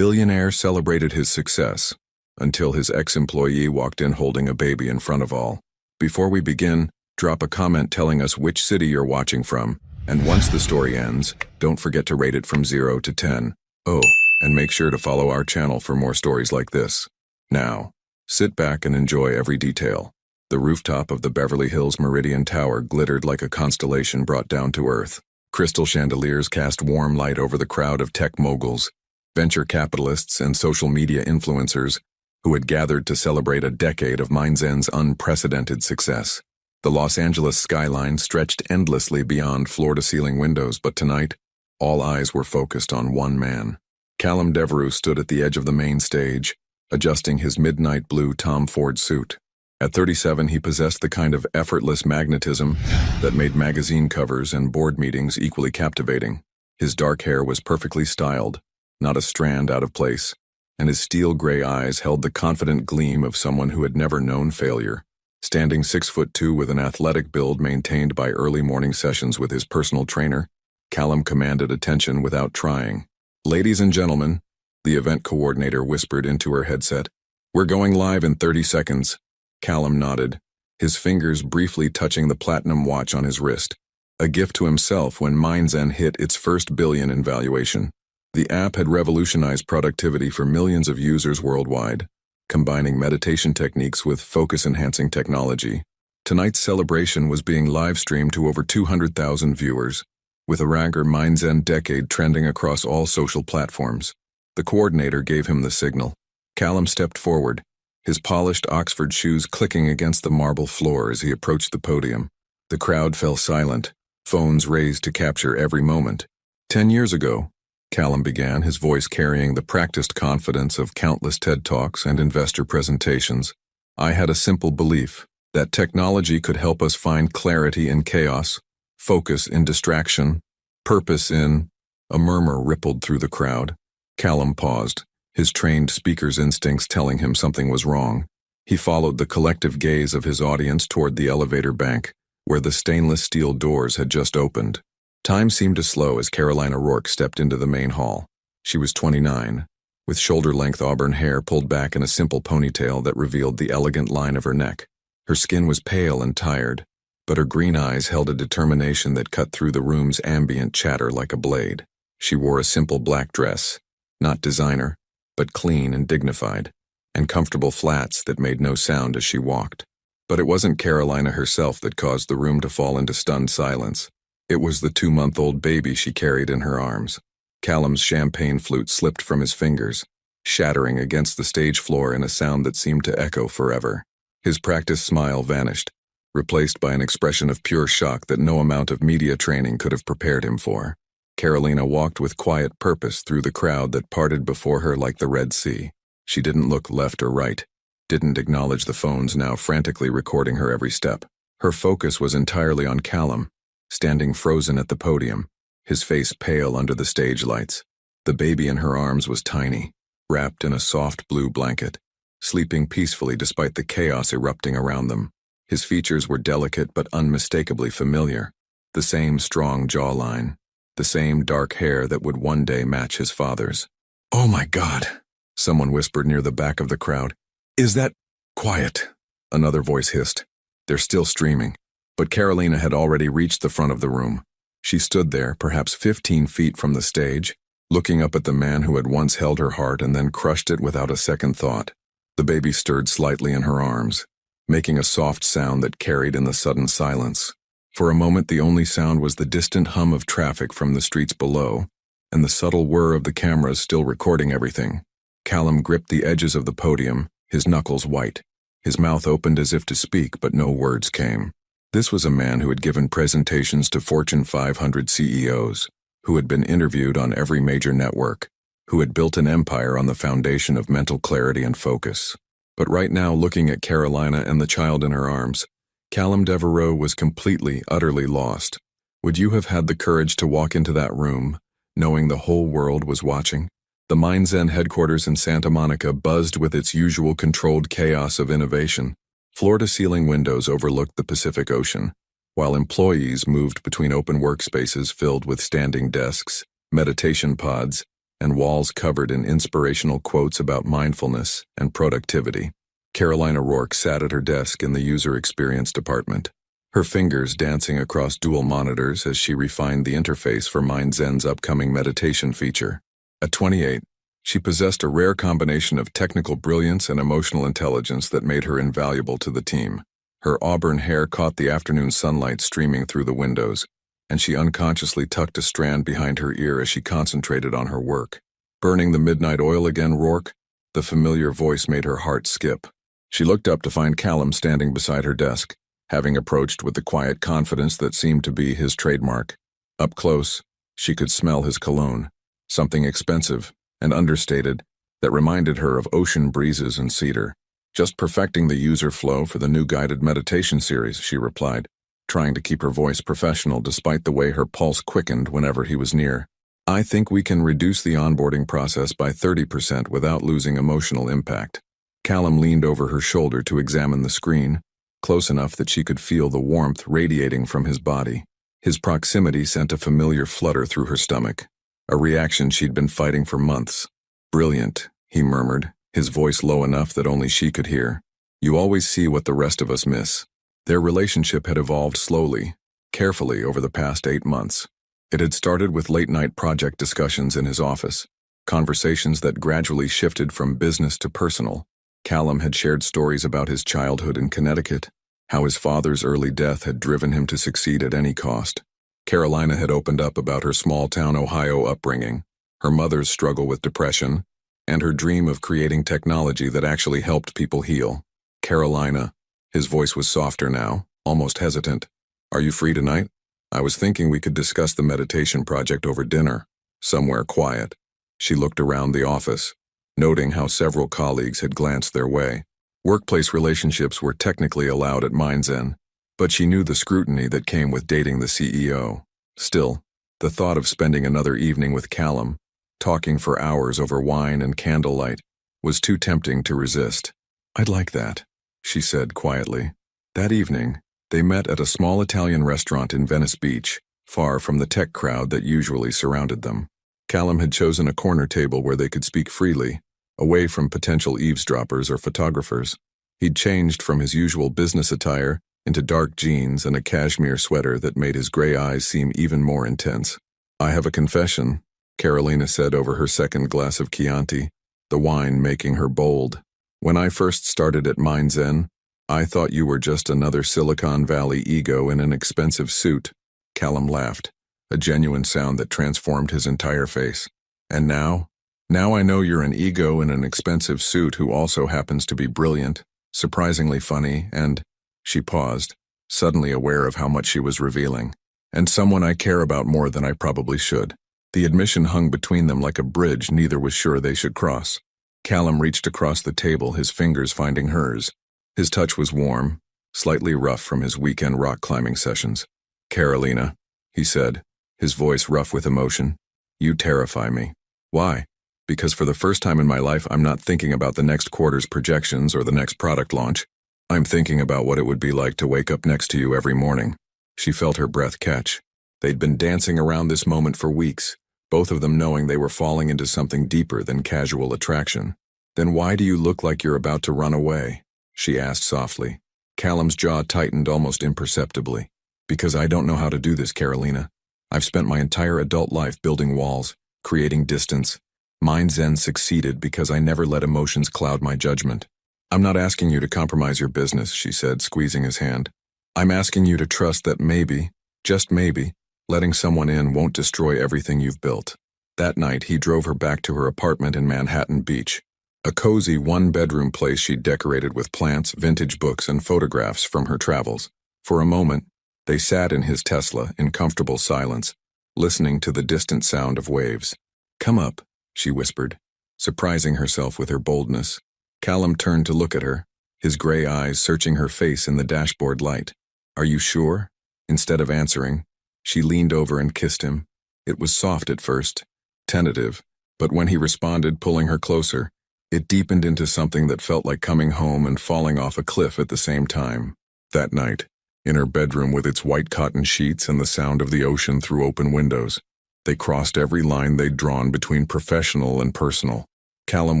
Billionaire celebrated his success until his ex-employee walked in holding a baby in front of all. Before we begin, drop a comment telling us which city you're watching from, and once the story ends, don't forget to rate it from 0 to 10. Oh, and make sure to follow our channel for more stories like this. Now, sit back and enjoy every detail. The rooftop of the Beverly Hills Meridian Tower glittered like a constellation brought down to earth. Crystal chandeliers cast warm light over the crowd of tech moguls, venture capitalists, and social media influencers who had gathered to celebrate a decade of MindZen's unprecedented success. The Los Angeles skyline stretched endlessly beyond floor-to-ceiling windows, but tonight, all eyes were focused on one man. Callum Devereux stood at the edge of the main stage, adjusting his midnight blue Tom Ford suit. At 37, he possessed the kind of effortless magnetism that made magazine covers and board meetings equally captivating. His dark hair was perfectly styled, not a strand out of place, and his steel gray eyes held the confident gleam of someone who had never known failure. Standing 6'2" with an athletic build maintained by early morning sessions with his personal trainer, Callum commanded attention without trying. "Ladies and gentlemen," the event coordinator whispered into her headset, "we're going live in 30 seconds. Callum nodded, his fingers briefly touching the platinum watch on his wrist, a gift to himself when MindZen hit its first billion in valuation. The app had revolutionized productivity for millions of users worldwide, combining meditation techniques with focus-enhancing technology. Tonight's celebration was being live-streamed to over 200,000 viewers, with a Ragger MindZen decade trending across all social platforms. The coordinator gave him the signal. Callum stepped forward, his polished Oxford shoes clicking against the marble floor as he approached the podium. The crowd fell silent, phones raised to capture every moment. 10 years ago, Callum began, his voice carrying the practiced confidence of countless TED Talks and investor presentations. "I had a simple belief that technology could help us find clarity in chaos, focus in distraction, purpose in—" A murmur rippled through the crowd. Callum paused, his trained speaker's instincts telling him something was wrong. He followed the collective gaze of his audience toward the elevator bank, where the stainless steel doors had just opened. Time seemed to slow as Carolina Rourke stepped into the main hall. She was 29, with shoulder-length auburn hair pulled back in a simple ponytail that revealed the elegant line of her neck. Her skin was pale and tired, but her green eyes held a determination that cut through the room's ambient chatter like a blade. She wore a simple black dress, not designer, but clean and dignified, and comfortable flats that made no sound as she walked. But it wasn't Carolina herself that caused the room to fall into stunned silence. It was the 2-month-old baby she carried in her arms. Callum's champagne flute slipped from his fingers, shattering against the stage floor in a sound that seemed to echo forever. His practiced smile vanished, replaced by an expression of pure shock that no amount of media training could have prepared him for. Carolina walked with quiet purpose through the crowd that parted before her like the Red Sea. She didn't look left or right, didn't acknowledge the phones now frantically recording her every step. Her focus was entirely on Callum, standing frozen at the podium, his face pale under the stage lights. The baby in her arms was tiny, wrapped in a soft blue blanket, sleeping peacefully despite the chaos erupting around them. His features were delicate but unmistakably familiar, the same strong jawline, the same dark hair that would one day match his father's. "Oh my God," someone whispered near the back of the crowd. "Is that—" "Quiet," another voice hissed. "They're still streaming." But Carolina had already reached the front of the room. She stood there, perhaps 15 feet from the stage, looking up at the man who had once held her heart and then crushed it without a second thought. The baby stirred slightly in her arms, making a soft sound that carried in the sudden silence. For a moment, the only sound was the distant hum of traffic from the streets below, and the subtle whir of the cameras still recording everything. Callum gripped the edges of the podium, his knuckles white. His mouth opened as if to speak, but no words came. This was a man who had given presentations to Fortune 500 CEOs, who had been interviewed on every major network, who had built an empire on the foundation of mental clarity and focus. But right now, looking at Carolina and the child in her arms, Callum Devereux was completely, utterly lost. Would you have had the courage to walk into that room, knowing the whole world was watching? The MindZen headquarters in Santa Monica buzzed with its usual controlled chaos of innovation. Floor-to-ceiling windows overlooked the Pacific Ocean, while employees moved between open workspaces filled with standing desks, meditation pods, and walls covered in inspirational quotes about mindfulness and productivity. Carolina Rourke sat at her desk in the user experience department, her fingers dancing across dual monitors as she refined the interface for MindZen's upcoming meditation feature. At 28, she possessed a rare combination of technical brilliance and emotional intelligence that made her invaluable to the team. Her auburn hair caught the afternoon sunlight streaming through the windows, and she unconsciously tucked a strand behind her ear as she concentrated on her work. Burning the midnight oil again, Rourke? The familiar voice made her heart skip. She looked up to find Callum standing beside her desk, having approached with the quiet confidence that seemed to be his trademark. Up close, she could smell his cologne, something expensive and understated that reminded her of ocean breezes and cedar. Just perfecting the user flow for the new guided meditation series, she replied, trying to keep her voice professional despite the way her pulse quickened whenever he was near. I think we can reduce the onboarding process by 30% without losing emotional impact. Callum leaned over her shoulder to examine the screen, close enough that she could feel the warmth radiating from his body. His proximity sent a familiar flutter through her stomach, a reaction she'd been fighting for months. Brilliant, he murmured, his voice low enough that only she could hear. You always see what the rest of us miss. Their relationship had evolved slowly, carefully over the past 8 months. It had started with late-night project discussions in his office, conversations that gradually shifted from business to personal. Callum had shared stories about his childhood in Connecticut, how his father's early death had driven him to succeed at any cost. Carolina had opened up about her small-town Ohio upbringing, her mother's struggle with depression, and her dream of creating technology that actually helped people heal. Carolina, his voice was softer now, almost hesitant. Are you free tonight? I was thinking we could discuss the meditation project over dinner, somewhere quiet. She looked around the office, noting how several colleagues had glanced their way. Workplace relationships were technically allowed at MindZen, but she knew the scrutiny that came with dating the CEO. Still, the thought of spending another evening with Callum, talking for hours over wine and candlelight, was too tempting to resist. I'd like that, she said quietly. That evening, they met at a small Italian restaurant in Venice Beach, far from the tech crowd that usually surrounded them. Callum had chosen a corner table where they could speak freely, away from potential eavesdroppers or photographers. He'd changed from his usual business attire into dark jeans and a cashmere sweater that made his gray eyes seem even more intense. I have a confession, Carolina said over her second glass of Chianti, the wine making her bold. When I first started at MindZen, I thought you were just another Silicon Valley ego in an expensive suit. Callum laughed, a genuine sound that transformed his entire face. And now I know you're an ego in an expensive suit who also happens to be brilliant, surprisingly funny, and, she paused, suddenly aware of how much she was revealing, and someone I care about more than I probably should. The admission hung between them like a bridge neither was sure they should cross. Callum reached across the table, his fingers finding hers. His touch was warm, slightly rough from his weekend rock climbing sessions. Carolina, he said, his voice rough with emotion, you terrify me. Why? Because for the first time in my life I'm not thinking about the next quarter's projections or the next product launch. I'm thinking about what it would be like to wake up next to you every morning. She felt her breath catch. They'd been dancing around this moment for weeks, both of them knowing they were falling into something deeper than casual attraction. Then why do you look like you're about to run away? She asked softly. Callum's jaw tightened almost imperceptibly. Because I don't know how to do this, Carolina. I've spent my entire adult life building walls, creating distance. MindZen succeeded because I never let emotions cloud my judgment. I'm not asking you to compromise your business, she said, squeezing his hand. I'm asking you to trust that maybe, just maybe, letting someone in won't destroy everything you've built. That night, he drove her back to her apartment in Manhattan Beach. A cozy one-bedroom place she'd decorated with plants, vintage books, and photographs from her travels. For a moment, they sat in his Tesla in comfortable silence, listening to the distant sound of waves. Come up, she whispered, surprising herself with her boldness. Callum turned to look at her, his gray eyes searching her face in the dashboard light. Are you sure? Instead of answering, she leaned over and kissed him. It was soft at first, tentative, but when he responded, pulling her closer, it deepened into something that felt like coming home and falling off a cliff at the same time. That night, in her bedroom with its white cotton sheets and the sound of the ocean through open windows, They crossed every line they'd drawn between professional and personal. Callum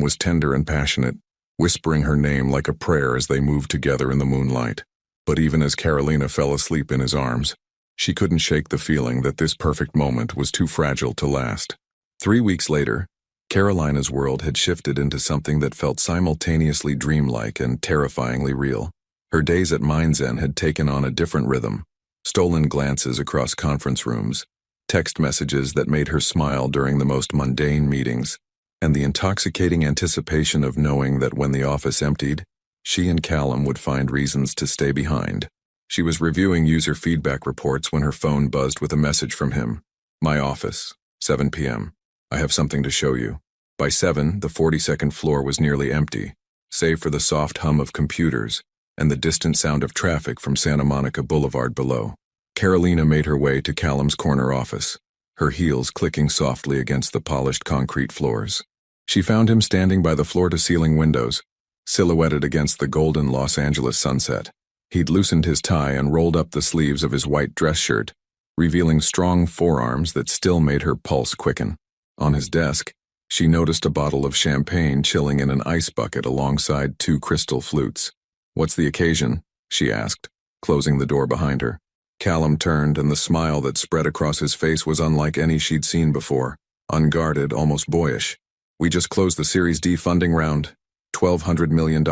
was tender and passionate, whispering her name like a prayer as they moved together in the moonlight. But even as Carolina fell asleep in his arms, she couldn't shake the feeling that this perfect moment was too fragile to last. 3 weeks later, Carolina's world had shifted into something that felt simultaneously dreamlike and terrifyingly real. Her days at Mind's End had taken on a different rhythm. Stolen glances across conference rooms, text messages that made her smile during the most mundane meetings, and the intoxicating anticipation of knowing that when the office emptied, she and Callum would find reasons to stay behind. She was reviewing user feedback reports when her phone buzzed with a message from him. "My office, 7 p.m. I have something to show you." By 7, the 42nd floor was nearly empty, save for the soft hum of computers and the distant sound of traffic from Santa Monica Boulevard below. Carolina made her way to Callum's corner office, her heels clicking softly against the polished concrete floors. She found him standing by the floor-to-ceiling windows, silhouetted against the golden Los Angeles sunset. He'd loosened his tie and rolled up the sleeves of his white dress shirt, revealing strong forearms that still made her pulse quicken. On his desk, she noticed a bottle of champagne chilling in an ice bucket alongside 2 crystal flutes. "What's the occasion?" she asked, closing the door behind her. Callum turned, and the smile that spread across his face was unlike any she'd seen before, unguarded, almost boyish. "We just closed the Series D funding round, $1,200 million.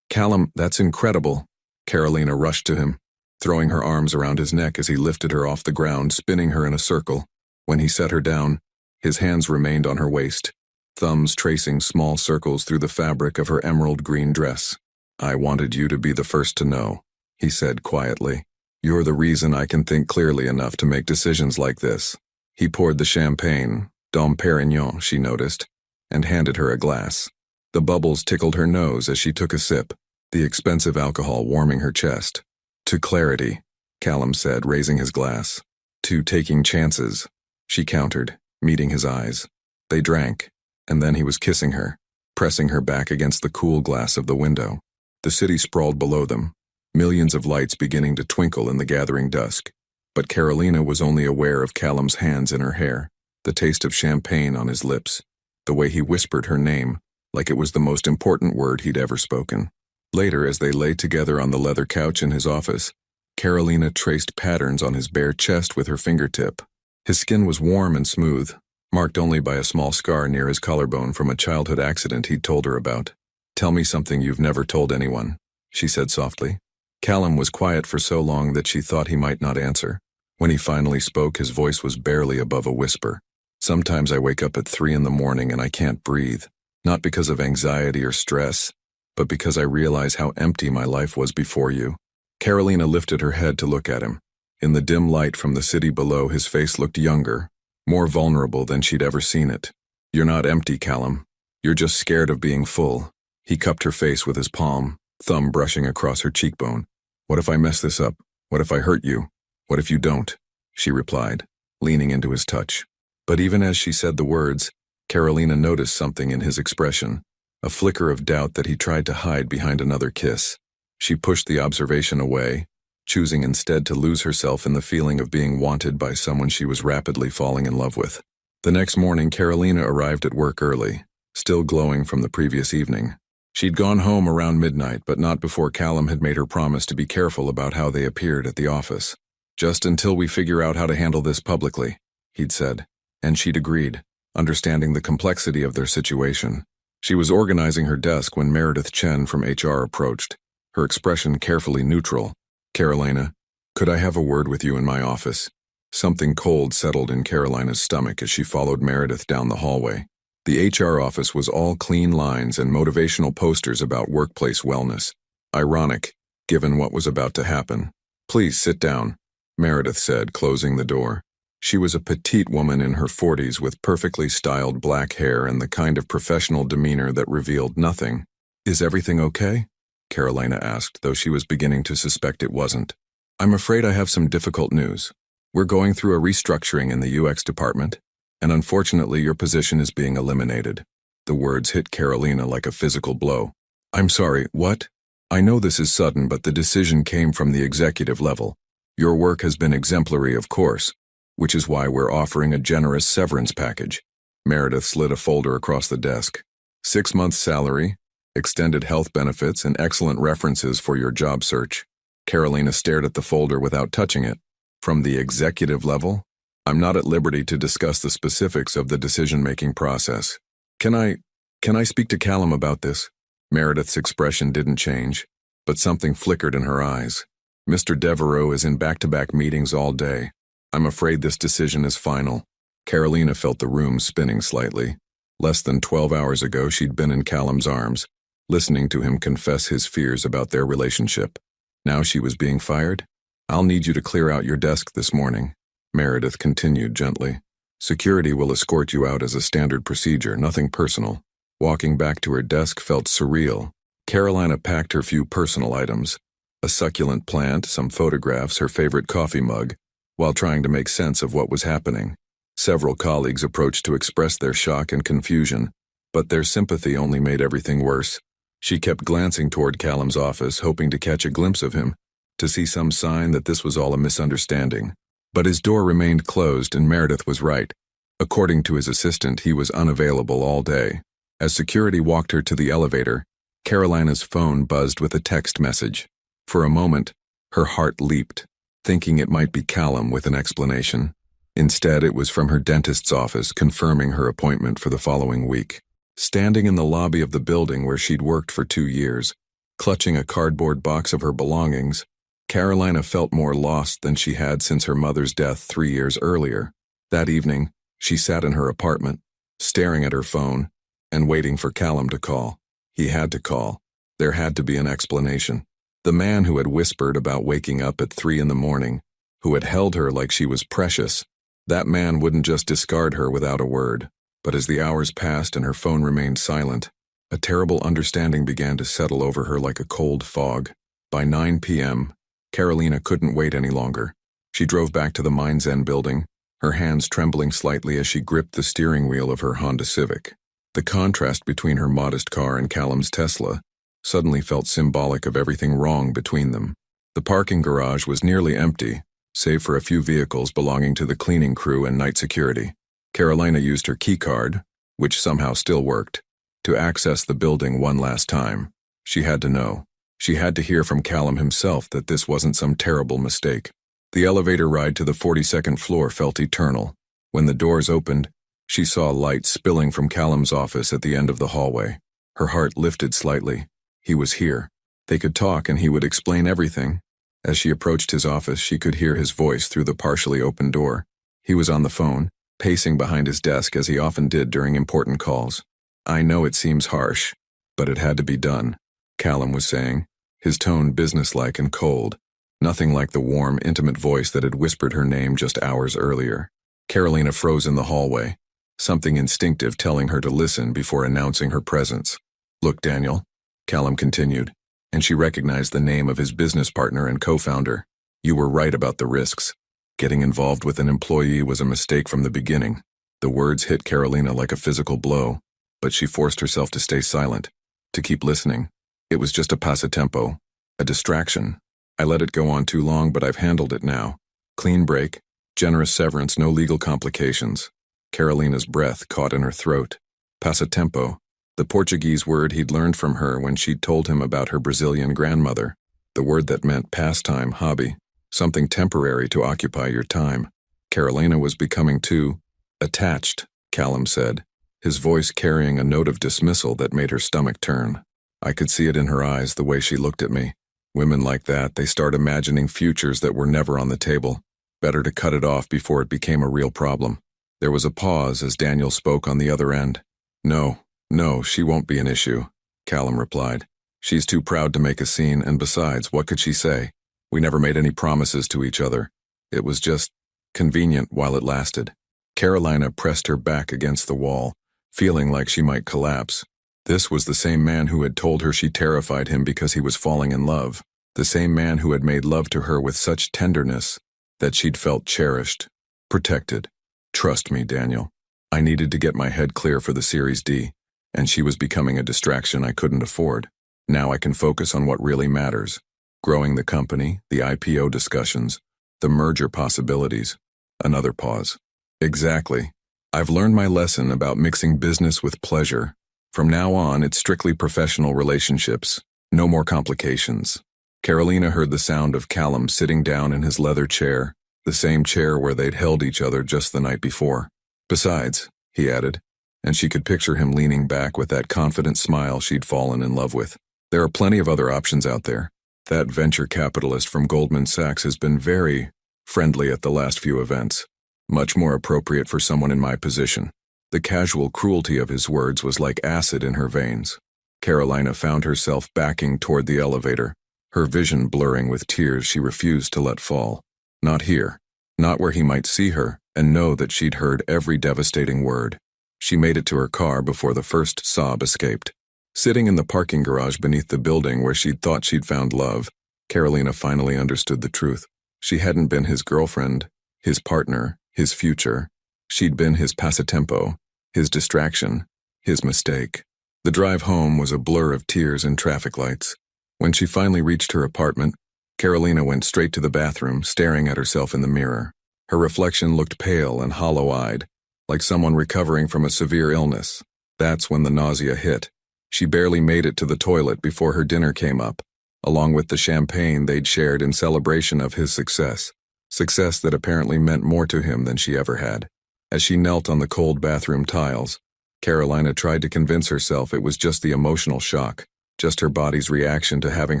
"Callum, that's incredible." Carolina rushed to him, throwing her arms around his neck as he lifted her off the ground, spinning her in a circle. When he set her down, his hands remained on her waist, thumbs tracing small circles through the fabric of her emerald green dress. "I wanted you to be the first to know," he said quietly. "You're the reason I can think clearly enough to make decisions like this." He poured the champagne, Dom Perignon, she noticed, and handed her a glass. The bubbles tickled her nose as she took a sip, the expensive alcohol warming her chest. "To clarity," Callum said, raising his glass. "To taking chances," she countered, meeting his eyes. They drank, and then he was kissing her, pressing her back against the cool glass of the window. The city sprawled below them, millions of lights beginning to twinkle in the gathering dusk. But Carolina was only aware of Callum's hands in her hair, the taste of champagne on his lips, the way he whispered her name, like it was the most important word he'd ever spoken. Later, as they lay together on the leather couch in his office, Carolina traced patterns on his bare chest with her fingertip. His skin was warm and smooth, marked only by a small scar near his collarbone from a childhood accident he'd told her about. "Tell me something you've never told anyone," she said softly. Callum was quiet for so long that she thought he might not answer. When he finally spoke, his voice was barely above a whisper. "Sometimes I wake up at 3 in the morning and I can't breathe, not because of anxiety or stress, but because I realize how empty my life was before you." Carolina lifted her head to look at him. In the dim light from the city below, his face looked younger, more vulnerable than she'd ever seen it. "You're not empty, Callum. You're just scared of being full." He cupped her face with his palm, thumb brushing across her cheekbone. "What if I mess this up? What if I hurt you? What if you don't?" she replied, leaning into his touch. But even as she said the words, Carolina noticed something in his expression, a flicker of doubt that he tried to hide behind another kiss. She pushed the observation away, choosing instead to lose herself in the feeling of being wanted by someone she was rapidly falling in love with. The next morning, Carolina arrived at work early, still glowing from the previous evening. She'd gone home around midnight, but not before Callum had made her promise to be careful about how they appeared at the office. "Just until we figure out how to handle this publicly," he'd said, and she'd agreed, understanding the complexity of their situation. She was organizing her desk when Meredith Chen from HR approached, her expression carefully neutral. "Carolina, could I have a word with you in my office?" Something cold settled in Carolina's stomach as she followed Meredith down the hallway. The HR office was all clean lines and motivational posters about workplace wellness. Ironic, given what was about to happen. "Please sit down," Meredith said, closing the door. She was a petite woman in her 40s with perfectly styled black hair and the kind of professional demeanor that revealed nothing. "Is everything okay?" Carolina asked, though she was beginning to suspect it wasn't. "I'm afraid I have some difficult news. We're going through a restructuring in the UX department, and unfortunately your position is being eliminated." The words hit Carolina like a physical blow. "I'm sorry, what?" "I know this is sudden, but the decision came from the executive level. Your work has been exemplary, of course, which is why we're offering a generous severance package. Meredith slid a folder across the desk. 6 months' salary, extended health benefits, and excellent references for your job search. Carolina stared at the folder without touching it. From the executive level, I'm not at liberty to discuss the specifics of the decision-making process. Can I speak to Callum about this? Meredith's expression didn't change, but something flickered in her eyes. Mr. Devereaux is in back-to-back meetings all day. I'm afraid this decision is final. Carolina felt the room spinning slightly. Less than 12 hours ago, she'd been in Callum's arms, listening to him confess his fears about their relationship. Now she was being fired? I'll need you to clear out your desk this morning, Meredith continued gently. Security will escort you out as a standard procedure, nothing personal. Walking back to her desk felt surreal. Carolina packed her few personal items, a succulent plant, some photographs, her favorite coffee mug, while trying to make sense of what was happening. Several colleagues approached to express their shock and confusion, but their sympathy only made everything worse. She kept glancing toward Callum's office, hoping to catch a glimpse of him, to see some sign that this was all a misunderstanding. But his door remained closed, and Meredith was right. According to his assistant, he was unavailable all day. As security walked her to the elevator, Carolina's phone buzzed with a text message. For a moment, her heart leaped, thinking it might be Callum with an explanation. Instead, it was from her dentist's office confirming her appointment for the following week. Standing in the lobby of the building where she'd worked for 2 years, clutching a cardboard box of her belongings, Carolina felt more lost than she had since her mother's death 3 years earlier. That evening, she sat in her apartment, staring at her phone, and waiting for Callum to call. He had to call. There had to be an explanation. The man who had whispered about waking up at 3 in the morning, who had held her like she was precious, that man wouldn't just discard her without a word. But as the hours passed and her phone remained silent, a terrible understanding began to settle over her like a cold fog. By 9 p.m., Carolina couldn't wait any longer. She drove back to the Mines End building, her hands trembling slightly as she gripped the steering wheel of her Honda Civic. The contrast between her modest car and Callum's Tesla suddenly felt symbolic of everything wrong between them. The parking garage was nearly empty, save for a few vehicles belonging to the cleaning crew and night security. Carolina used her keycard, which somehow still worked, to access the building one last time. She had to know. She had to hear from Callum himself that this wasn't some terrible mistake. The elevator ride to the 42nd floor felt eternal. When the doors opened, she saw light spilling from Callum's office at the end of the hallway. Her heart lifted slightly. He was here. They could talk and he would explain everything. As she approached his office, she could hear his voice through the partially open door. He was on the phone, pacing behind his desk as he often did during important calls. I know it seems harsh, but it had to be done, Callum was saying, his tone businesslike and cold, nothing like the warm, intimate voice that had whispered her name just hours earlier. Carolina froze in the hallway, something instinctive telling her to listen before announcing her presence. Look, Daniel, Callum continued, and she recognized the name of his business partner and co-founder. You were right about the risks. Getting involved with an employee was a mistake from the beginning. The words hit Carolina like a physical blow, but she forced herself to stay silent, to keep listening. It was just a passatempo, a distraction. I let it go on too long, but I've handled it now. Clean break, generous severance, no legal complications. Carolina's breath caught in her throat. Passatempo, the Portuguese word he'd learned from her when she'd told him about her Brazilian grandmother, the word that meant pastime, hobby, something temporary to occupy your time. Carolina was becoming too attached, Callum said, his voice carrying a note of dismissal that made her stomach turn. I could see it in her eyes, the way she looked at me. Women like that, they start imagining futures that were never on the table. Better to cut it off before it became a real problem. There was a pause as Daniel spoke on the other end. No, she won't be an issue, Callum replied. She's too proud to make a scene, and besides, what could she say? We never made any promises to each other. It was just convenient while it lasted. Carolina pressed her back against the wall, feeling like she might collapse. This was the same man who had told her she terrified him because he was falling in love. The same man who had made love to her with such tenderness that she'd felt cherished, protected. Trust me, Daniel. I needed to get my head clear for the Series D, and she was becoming a distraction I couldn't afford. Now I can focus on what really matters. Growing the company, the IPO discussions, the merger possibilities. Another pause. Exactly. I've learned my lesson about mixing business with pleasure. From now on, it's strictly professional relationships. No more complications. Carolina heard the sound of Callum sitting down in his leather chair, the same chair where they'd held each other just the night before. Besides, he added, and she could picture him leaning back with that confident smile she'd fallen in love with. There are plenty of other options out there. That venture capitalist from Goldman Sachs has been very friendly at the last few events. Much more appropriate for someone in my position. The casual cruelty of his words was like acid in her veins. Carolina found herself backing toward the elevator, her vision blurring with tears she refused to let fall. Not here. Not where he might see her and know that she'd heard every devastating word. She made it to her car before the first sob escaped. Sitting in the parking garage beneath the building where she'd thought she'd found love, Carolina finally understood the truth. She hadn't been his girlfriend, his partner, his future. She'd been his passatempo, his distraction, his mistake. The drive home was a blur of tears and traffic lights. When she finally reached her apartment, Carolina went straight to the bathroom, staring at herself in the mirror. Her reflection looked pale and hollow-eyed, like someone recovering from a severe illness. That's when the nausea hit. She barely made it to the toilet before her dinner came up, along with the champagne they'd shared in celebration of his success. Success that apparently meant more to him than she ever had. As she knelt on the cold bathroom tiles, Carolina tried to convince herself it was just the emotional shock, just her body's reaction to having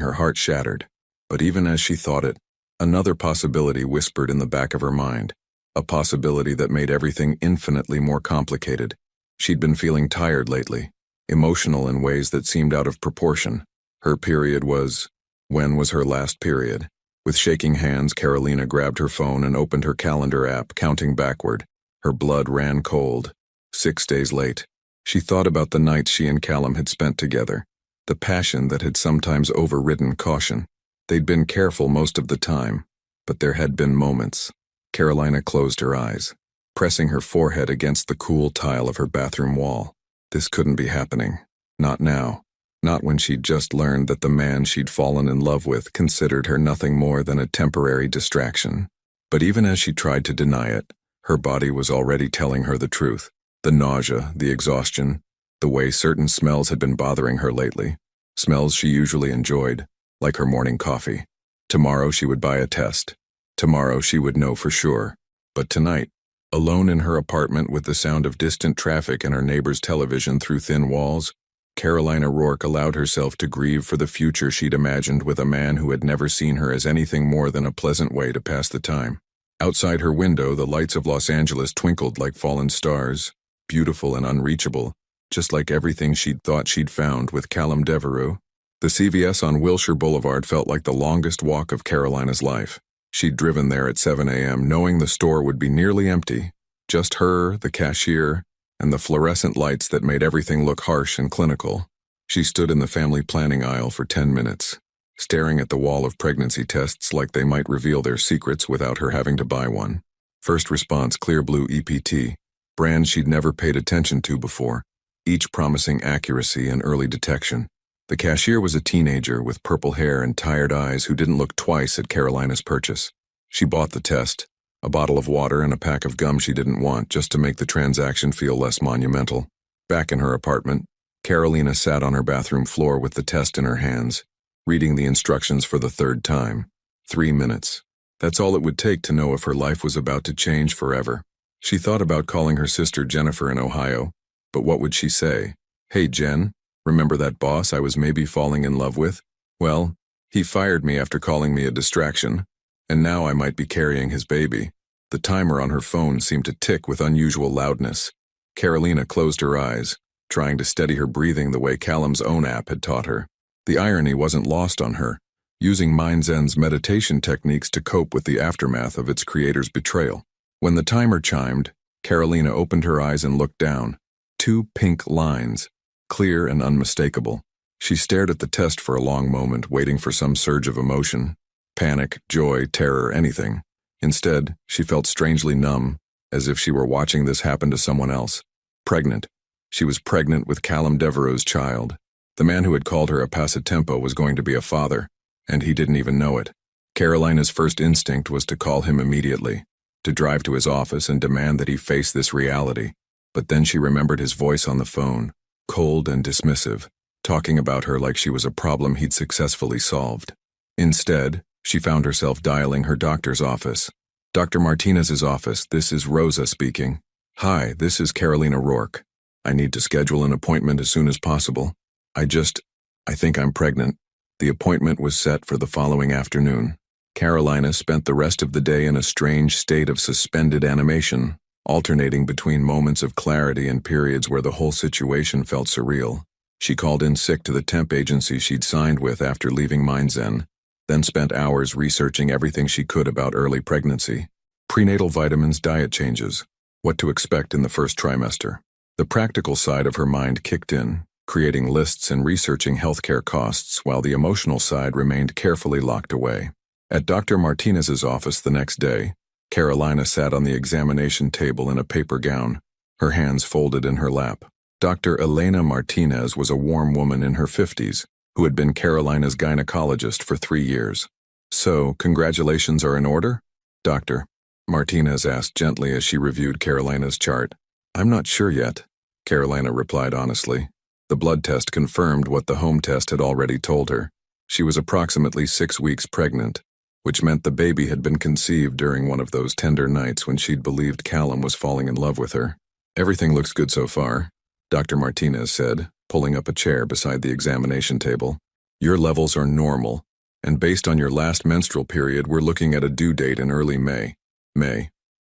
her heart shattered. But even as she thought it, another possibility whispered in the back of her mind, a possibility that made everything infinitely more complicated. She'd been feeling tired lately, emotional in ways that seemed out of proportion. Her period was... When was her last period? With shaking hands, Carolina grabbed her phone and opened her calendar app, counting backward. Her blood ran cold. 6 days late. She thought about the nights she and Callum had spent together, the passion that had sometimes overridden caution. They'd been careful most of the time, but there had been moments. Carolina closed her eyes, pressing her forehead against the cool tile of her bathroom wall. This couldn't be happening. Not now. Not when she'd just learned that the man she'd fallen in love with considered her nothing more than a temporary distraction. But even as she tried to deny it, her body was already telling her the truth. The nausea, the exhaustion, the way certain smells had been bothering her lately. Smells she usually enjoyed, like her morning coffee. Tomorrow she would buy a test. Tomorrow she would know for sure. But tonight, alone in her apartment with the sound of distant traffic and her neighbor's television through thin walls, Carolina Rourke allowed herself to grieve for the future she'd imagined with a man who had never seen her as anything more than a pleasant way to pass the time. Outside her window, the lights of Los Angeles twinkled like fallen stars, beautiful and unreachable, just like everything she'd thought she'd found with Callum Devereux. The CVS on Wilshire Boulevard felt like the longest walk of Carolina's life. She'd driven there at 7 a.m. knowing the store would be nearly empty, just her, the cashier, and the fluorescent lights that made everything look harsh and clinical. She stood in the family planning aisle for 10 minutes, staring at the wall of pregnancy tests like they might reveal their secrets without her having to buy one. First Response Clear Blue EPT, brands she'd never paid attention to before, each promising accuracy and early detection. The cashier was a teenager with purple hair and tired eyes who didn't look twice at Carolina's purchase. She bought the test, a bottle of water and a pack of gum she didn't want just to make the transaction feel less monumental. Back in her apartment, Carolina sat on her bathroom floor with the test in her hands, reading the instructions for the third time. 3 minutes. That's all it would take to know if her life was about to change forever. She thought about calling her sister Jennifer in Ohio, but what would she say? "Hey Jen, remember that boss I was maybe falling in love with? Well, he fired me after calling me a distraction, and now I might be carrying his baby." The timer on her phone seemed to tick with unusual loudness. Carolina closed her eyes, trying to steady her breathing the way Callum's own app had taught her. The irony wasn't lost on her, using Mind's End's meditation techniques to cope with the aftermath of its creator's betrayal. When the timer chimed, Carolina opened her eyes and looked down. 2 pink lines, clear and unmistakable. She stared at the test for a long moment, waiting for some surge of emotion. Panic, joy, terror, anything. Instead, she felt strangely numb, as if she were watching this happen to someone else. Pregnant. She was pregnant with Callum Devereux's child. The man who had called her a passatempo was going to be a father, and he didn't even know it. Carolina's first instinct was to call him immediately. to drive to his office and demand that he face this reality. But then she remembered his voice on the phone, cold and dismissive, talking about her like she was a problem he'd successfully solved. Instead, she found herself dialing her doctor's office. Dr. Martinez's office, this is Rosa speaking. Hi, this is Carolina Rourke. I need to schedule an appointment as soon as possible. I think I'm pregnant. The appointment was set for the following afternoon. Carolina spent the rest of the day in a strange state of suspended animation, alternating between moments of clarity and periods where the whole situation felt surreal. She called in sick to the temp agency she'd signed with after leaving Mindzen, then spent hours researching everything she could about early pregnancy, prenatal vitamins, diet changes, what to expect in the first trimester. The practical side of her mind kicked in, creating lists and researching healthcare costs, while the emotional side remained carefully locked away. At Dr. Martinez's office the next day, Carolina sat on the examination table in a paper gown, her hands folded in her lap. Dr. Elena Martinez was a warm woman in her 50s, who had been Carolina's gynecologist for 3 years. So, congratulations are in order? Doctor, Martinez asked gently as she reviewed Carolina's chart. I'm not sure yet, Carolina replied honestly. The blood test confirmed what the home test had already told her. She was approximately 6 weeks pregnant, which meant the baby had been conceived during one of those tender nights when she'd believed Callum was falling in love with her. Everything looks good so far, Dr. Martinez said, pulling up a chair beside the examination table. Your levels are normal, and based on your last menstrual period, we're looking at a due date in early May.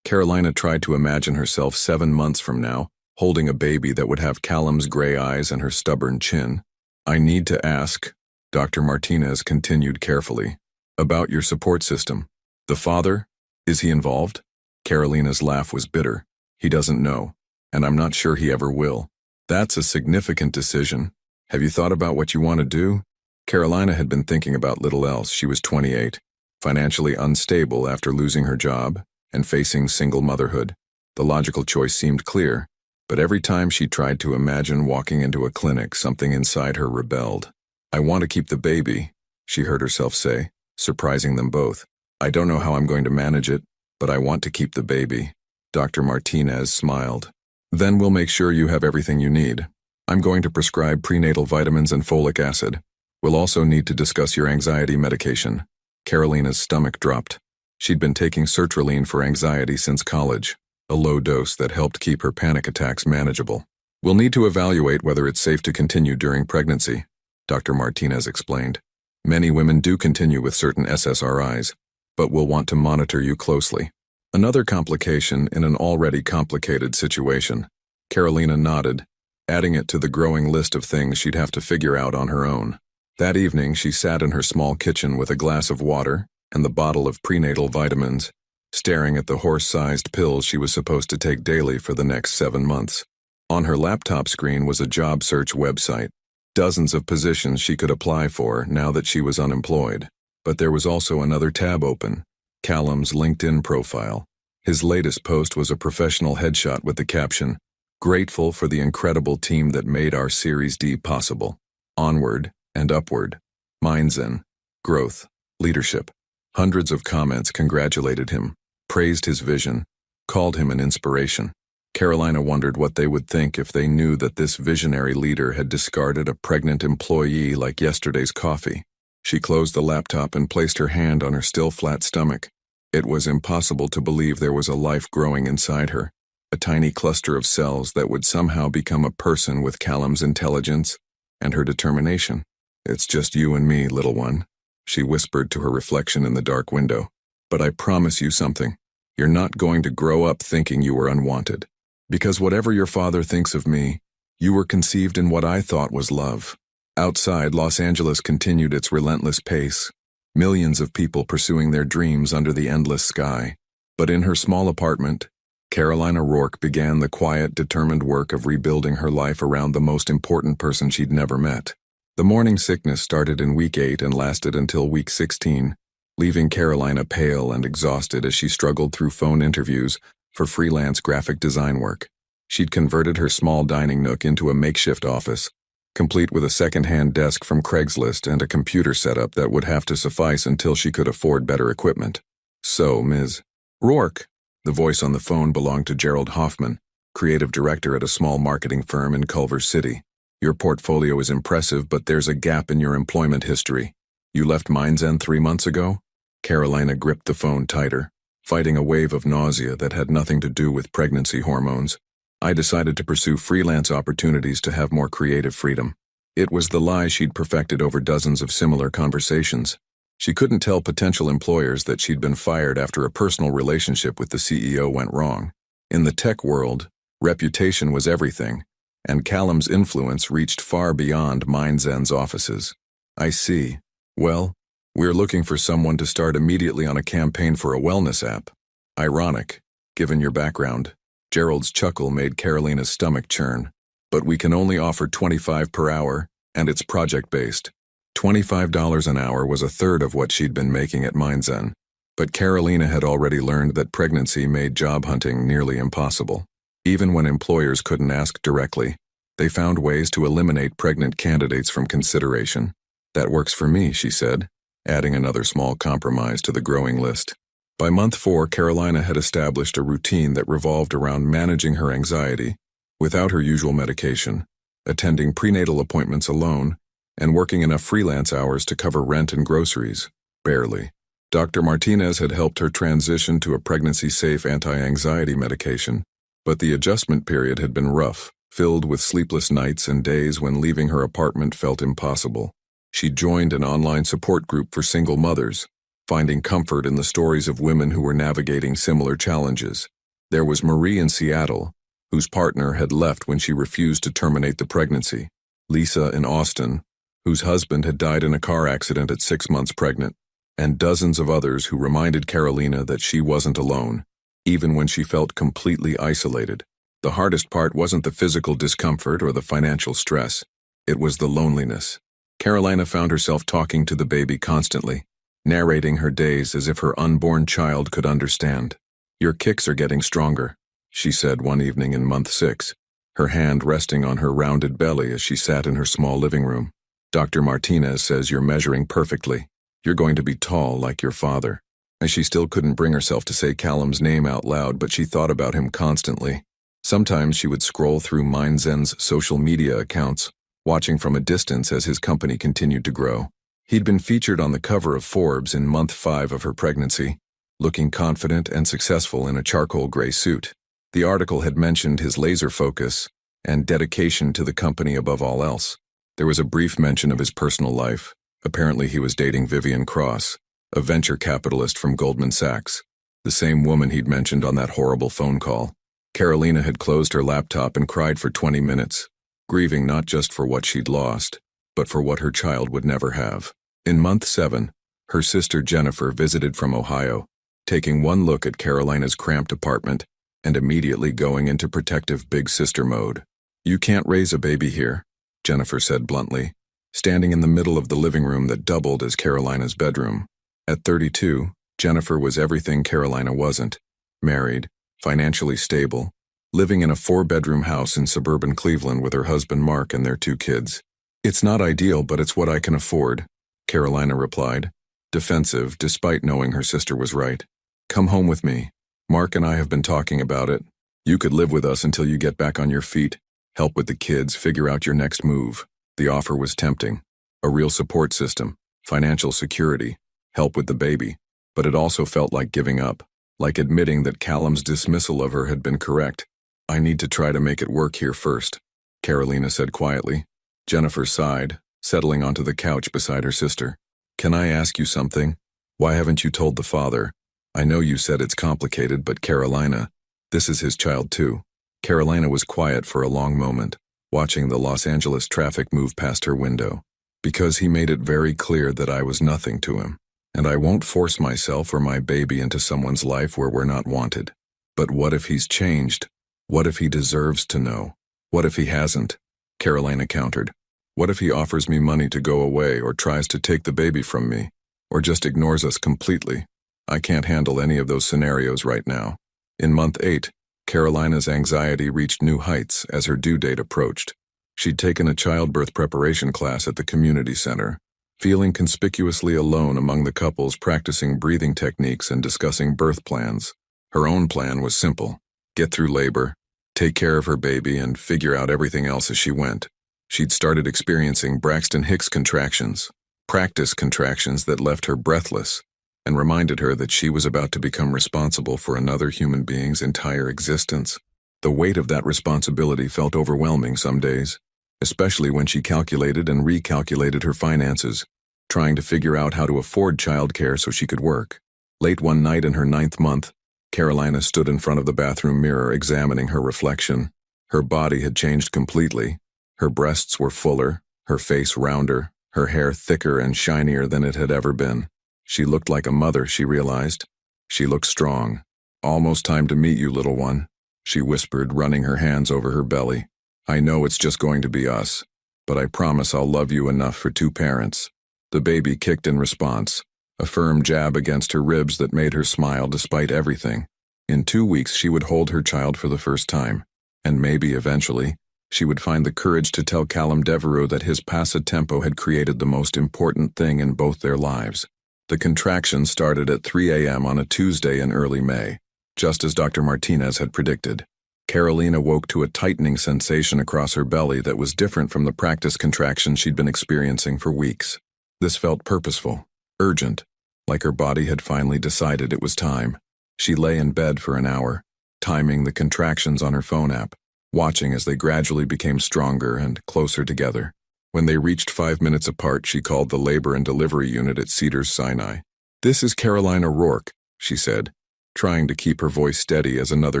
Carolina tried to imagine herself 7 months from now, holding a baby that would have Callum's gray eyes and her stubborn chin. I need to ask, Dr. Martinez continued carefully, about your support system. The father? Is he involved? Carolina's laugh was bitter. He doesn't know, and I'm not sure he ever will. That's a significant decision. Have you thought about what you want to do? Carolina had been thinking about little else. She was 28, financially unstable after losing her job and facing single motherhood. The logical choice seemed clear, but every time she tried to imagine walking into a clinic, something inside her rebelled. I want to keep the baby, she heard herself say, surprising them both. I don't know how I'm going to manage it, but I want to keep the baby. Dr. Martinez smiled. Then we'll make sure you have everything you need. I'm going to prescribe prenatal vitamins and folic acid. We'll also need to discuss your anxiety medication. Carolina's stomach dropped. She'd been taking sertraline for anxiety since college, a low dose that helped keep her panic attacks manageable. We'll need to evaluate whether it's safe to continue during pregnancy, Dr. Martinez explained. Many women do continue with certain SSRIs, but we'll want to monitor you closely. Another complication in an already complicated situation. Carolina nodded, adding it to the growing list of things she'd have to figure out on her own. That evening, she sat in her small kitchen with a glass of water and the bottle of prenatal vitamins, staring at the horse-sized pills she was supposed to take daily for the next 7 months. On her laptop screen was a job search website, dozens of positions she could apply for now that she was unemployed. But there was also another tab open, Callum's LinkedIn profile. His latest post was a professional headshot with the caption, "Grateful for the incredible team that made our Series D possible. Onward and upward. Mindzen. Growth. Leadership." Hundreds of comments congratulated him, praised his vision, called him an inspiration. Carolina wondered what they would think if they knew that this visionary leader had discarded a pregnant employee like yesterday's coffee. She closed the laptop and placed her hand on her still flat stomach. It was impossible to believe there was a life growing inside her, a tiny cluster of cells that would somehow become a person with Callum's intelligence and her determination. It's just you and me, little one, she whispered to her reflection in the dark window. But I promise you something. You're not going to grow up thinking you were unwanted. Because whatever your father thinks of me, you were conceived in what I thought was love. Outside, Los Angeles continued its relentless pace, millions of people pursuing their dreams under the endless sky. But in her small apartment, Carolina Rourke began the quiet, determined work of rebuilding her life around the most important person she'd never met. The morning sickness started in week 8 and lasted until week 16, leaving Carolina pale and exhausted as she struggled through phone interviews for freelance graphic design work. She'd converted her small dining nook into a makeshift office, complete with a second-hand desk from Craigslist and a computer setup that would have to suffice until she could afford better equipment. So, Ms. Rourke, The voice on the phone belonged to Gerald Hoffman, creative director at a small marketing firm in Culver City. Your portfolio is impressive, but there's a gap in your employment history. You left Mind's End 3 months ago? Carolina gripped the phone tighter, fighting a wave of nausea that had nothing to do with pregnancy hormones. I decided to pursue freelance opportunities to have more creative freedom. It was the lie she'd perfected over dozens of similar conversations. She couldn't tell potential employers that she'd been fired after a personal relationship with the CEO went wrong. In the tech world, reputation was everything, and Callum's influence reached far beyond Mind's End's offices. I see. Well, we're looking for someone to start immediately on a campaign for a wellness app. Ironic, given your background. Gerald's chuckle made Carolina's stomach churn. But we can only offer $25 per hour, and it's project-based. $25 an hour was a third of what she'd been making at Mind's End. But Carolina had already learned that pregnancy made job hunting nearly impossible. Even when employers couldn't ask directly, they found ways to eliminate pregnant candidates from consideration. That works for me, she said, adding another small compromise to the growing list. By month 4, Carolina had established a routine that revolved around managing her anxiety, without her usual medication, attending prenatal appointments alone, and working enough freelance hours to cover rent and groceries. Barely. Dr. Martinez had helped her transition to a pregnancy-safe anti-anxiety medication, but the adjustment period had been rough, filled with sleepless nights and days when leaving her apartment felt impossible. She joined an online support group for single mothers, finding comfort in the stories of women who were navigating similar challenges. There was Marie in Seattle, whose partner had left when she refused to terminate the pregnancy. Lisa in Austin, whose husband had died in a car accident at 6 months pregnant, and dozens of others who reminded Carolina that she wasn't alone, even when she felt completely isolated. The hardest part wasn't the physical discomfort or the financial stress. It was the loneliness. Carolina found herself talking to the baby constantly, narrating her days as if her unborn child could understand. "Your kicks are getting stronger," she said one evening in month 6, her hand resting on her rounded belly as she sat in her small living room. "Dr. Martinez says you're measuring perfectly. You're going to be tall like your father." And she still couldn't bring herself to say Callum's name out loud, but she thought about him constantly. Sometimes she would scroll through Mind's End's social media accounts, watching from a distance as his company continued to grow. He'd been featured on the cover of Forbes in month 5 of her pregnancy, looking confident and successful in a charcoal gray suit. The article had mentioned his laser focus and dedication to the company above all else. There was a brief mention of his personal life. Apparently he was dating Vivian Cross, a venture capitalist from Goldman Sachs, the same woman he'd mentioned on that horrible phone call. Carolina had closed her laptop and cried for 20 minutes, grieving not just for what she'd lost, but for what her child would never have. In month 7, her sister Jennifer visited from Ohio, taking one look at Carolina's cramped apartment and immediately going into protective big sister mode. "You can't raise a baby here," Jennifer said bluntly, standing in the middle of the living room that doubled as Carolina's bedroom. At 32, Jennifer was everything Carolina wasn't: married, financially stable, living in a 4-bedroom house in suburban Cleveland with her husband Mark and their 2 kids. "It's not ideal, but it's what I can afford," Carolina replied, defensive despite knowing her sister was right. "Come home with me. Mark and I have been talking about it. You could live with us until you get back on your feet, help with the kids, figure out your next move." The offer was tempting. A real support system, financial security, help with the baby. But it also felt like giving up, like admitting that Callum's dismissal of her had been correct. "I need to try to make it work here first," Carolina said quietly. Jennifer sighed, settling onto the couch beside her sister. "Can I ask you something? Why haven't you told the father? I know you said it's complicated, but Carolina, this is his child too." Carolina was quiet for a long moment, watching the Los Angeles traffic move past her window. "Because he made it very clear that I was nothing to him. And I won't force myself or my baby into someone's life where we're not wanted. But what if he's changed? What if he deserves to know? What if he hasn't?" Carolina countered. "What if he offers me money to go away or tries to take the baby from me? Or just ignores us completely? I can't handle any of those scenarios right now." In month 8, Carolina's anxiety reached new heights as her due date approached. She'd taken a childbirth preparation class at the community center, feeling conspicuously alone among the couples practicing breathing techniques and discussing birth plans. Her own plan was simple: get through labor, take care of her baby, and figure out everything else as she went. She'd started experiencing Braxton Hicks contractions, practice contractions that left her breathless and reminded her that she was about to become responsible for another human being's entire existence. The weight of that responsibility felt overwhelming some days, especially when she calculated and recalculated her finances, trying to figure out how to afford childcare so she could work. Late one night in her 9th month, Carolina stood in front of the bathroom mirror examining her reflection. Her body had changed completely. Her breasts were fuller, her face rounder, her hair thicker and shinier than it had ever been. She looked like a mother, she realized. She looked strong. "Almost time to meet you, little one," she whispered, running her hands over her belly. "I know it's just going to be us, but I promise I'll love you enough for 2 parents." The baby kicked in response, a firm jab against her ribs that made her smile despite everything. In 2 weeks she would hold her child for the first time, and maybe eventually she would find the courage to tell Callum Devereux that his passatempo had created the most important thing in both their lives. The contractions started at 3 a.m. on a Tuesday in early May, just as Dr. Martinez had predicted. Carolina woke to a tightening sensation across her belly that was different from the practice contractions she'd been experiencing for weeks. This felt purposeful, urgent, like her body had finally decided it was time. She lay in bed for an hour, timing the contractions on her phone app, watching as they gradually became stronger and closer together. When they reached 5 minutes apart, she called the labor and delivery unit at Cedars-Sinai. "This is Carolina Rourke," she said, trying to keep her voice steady as another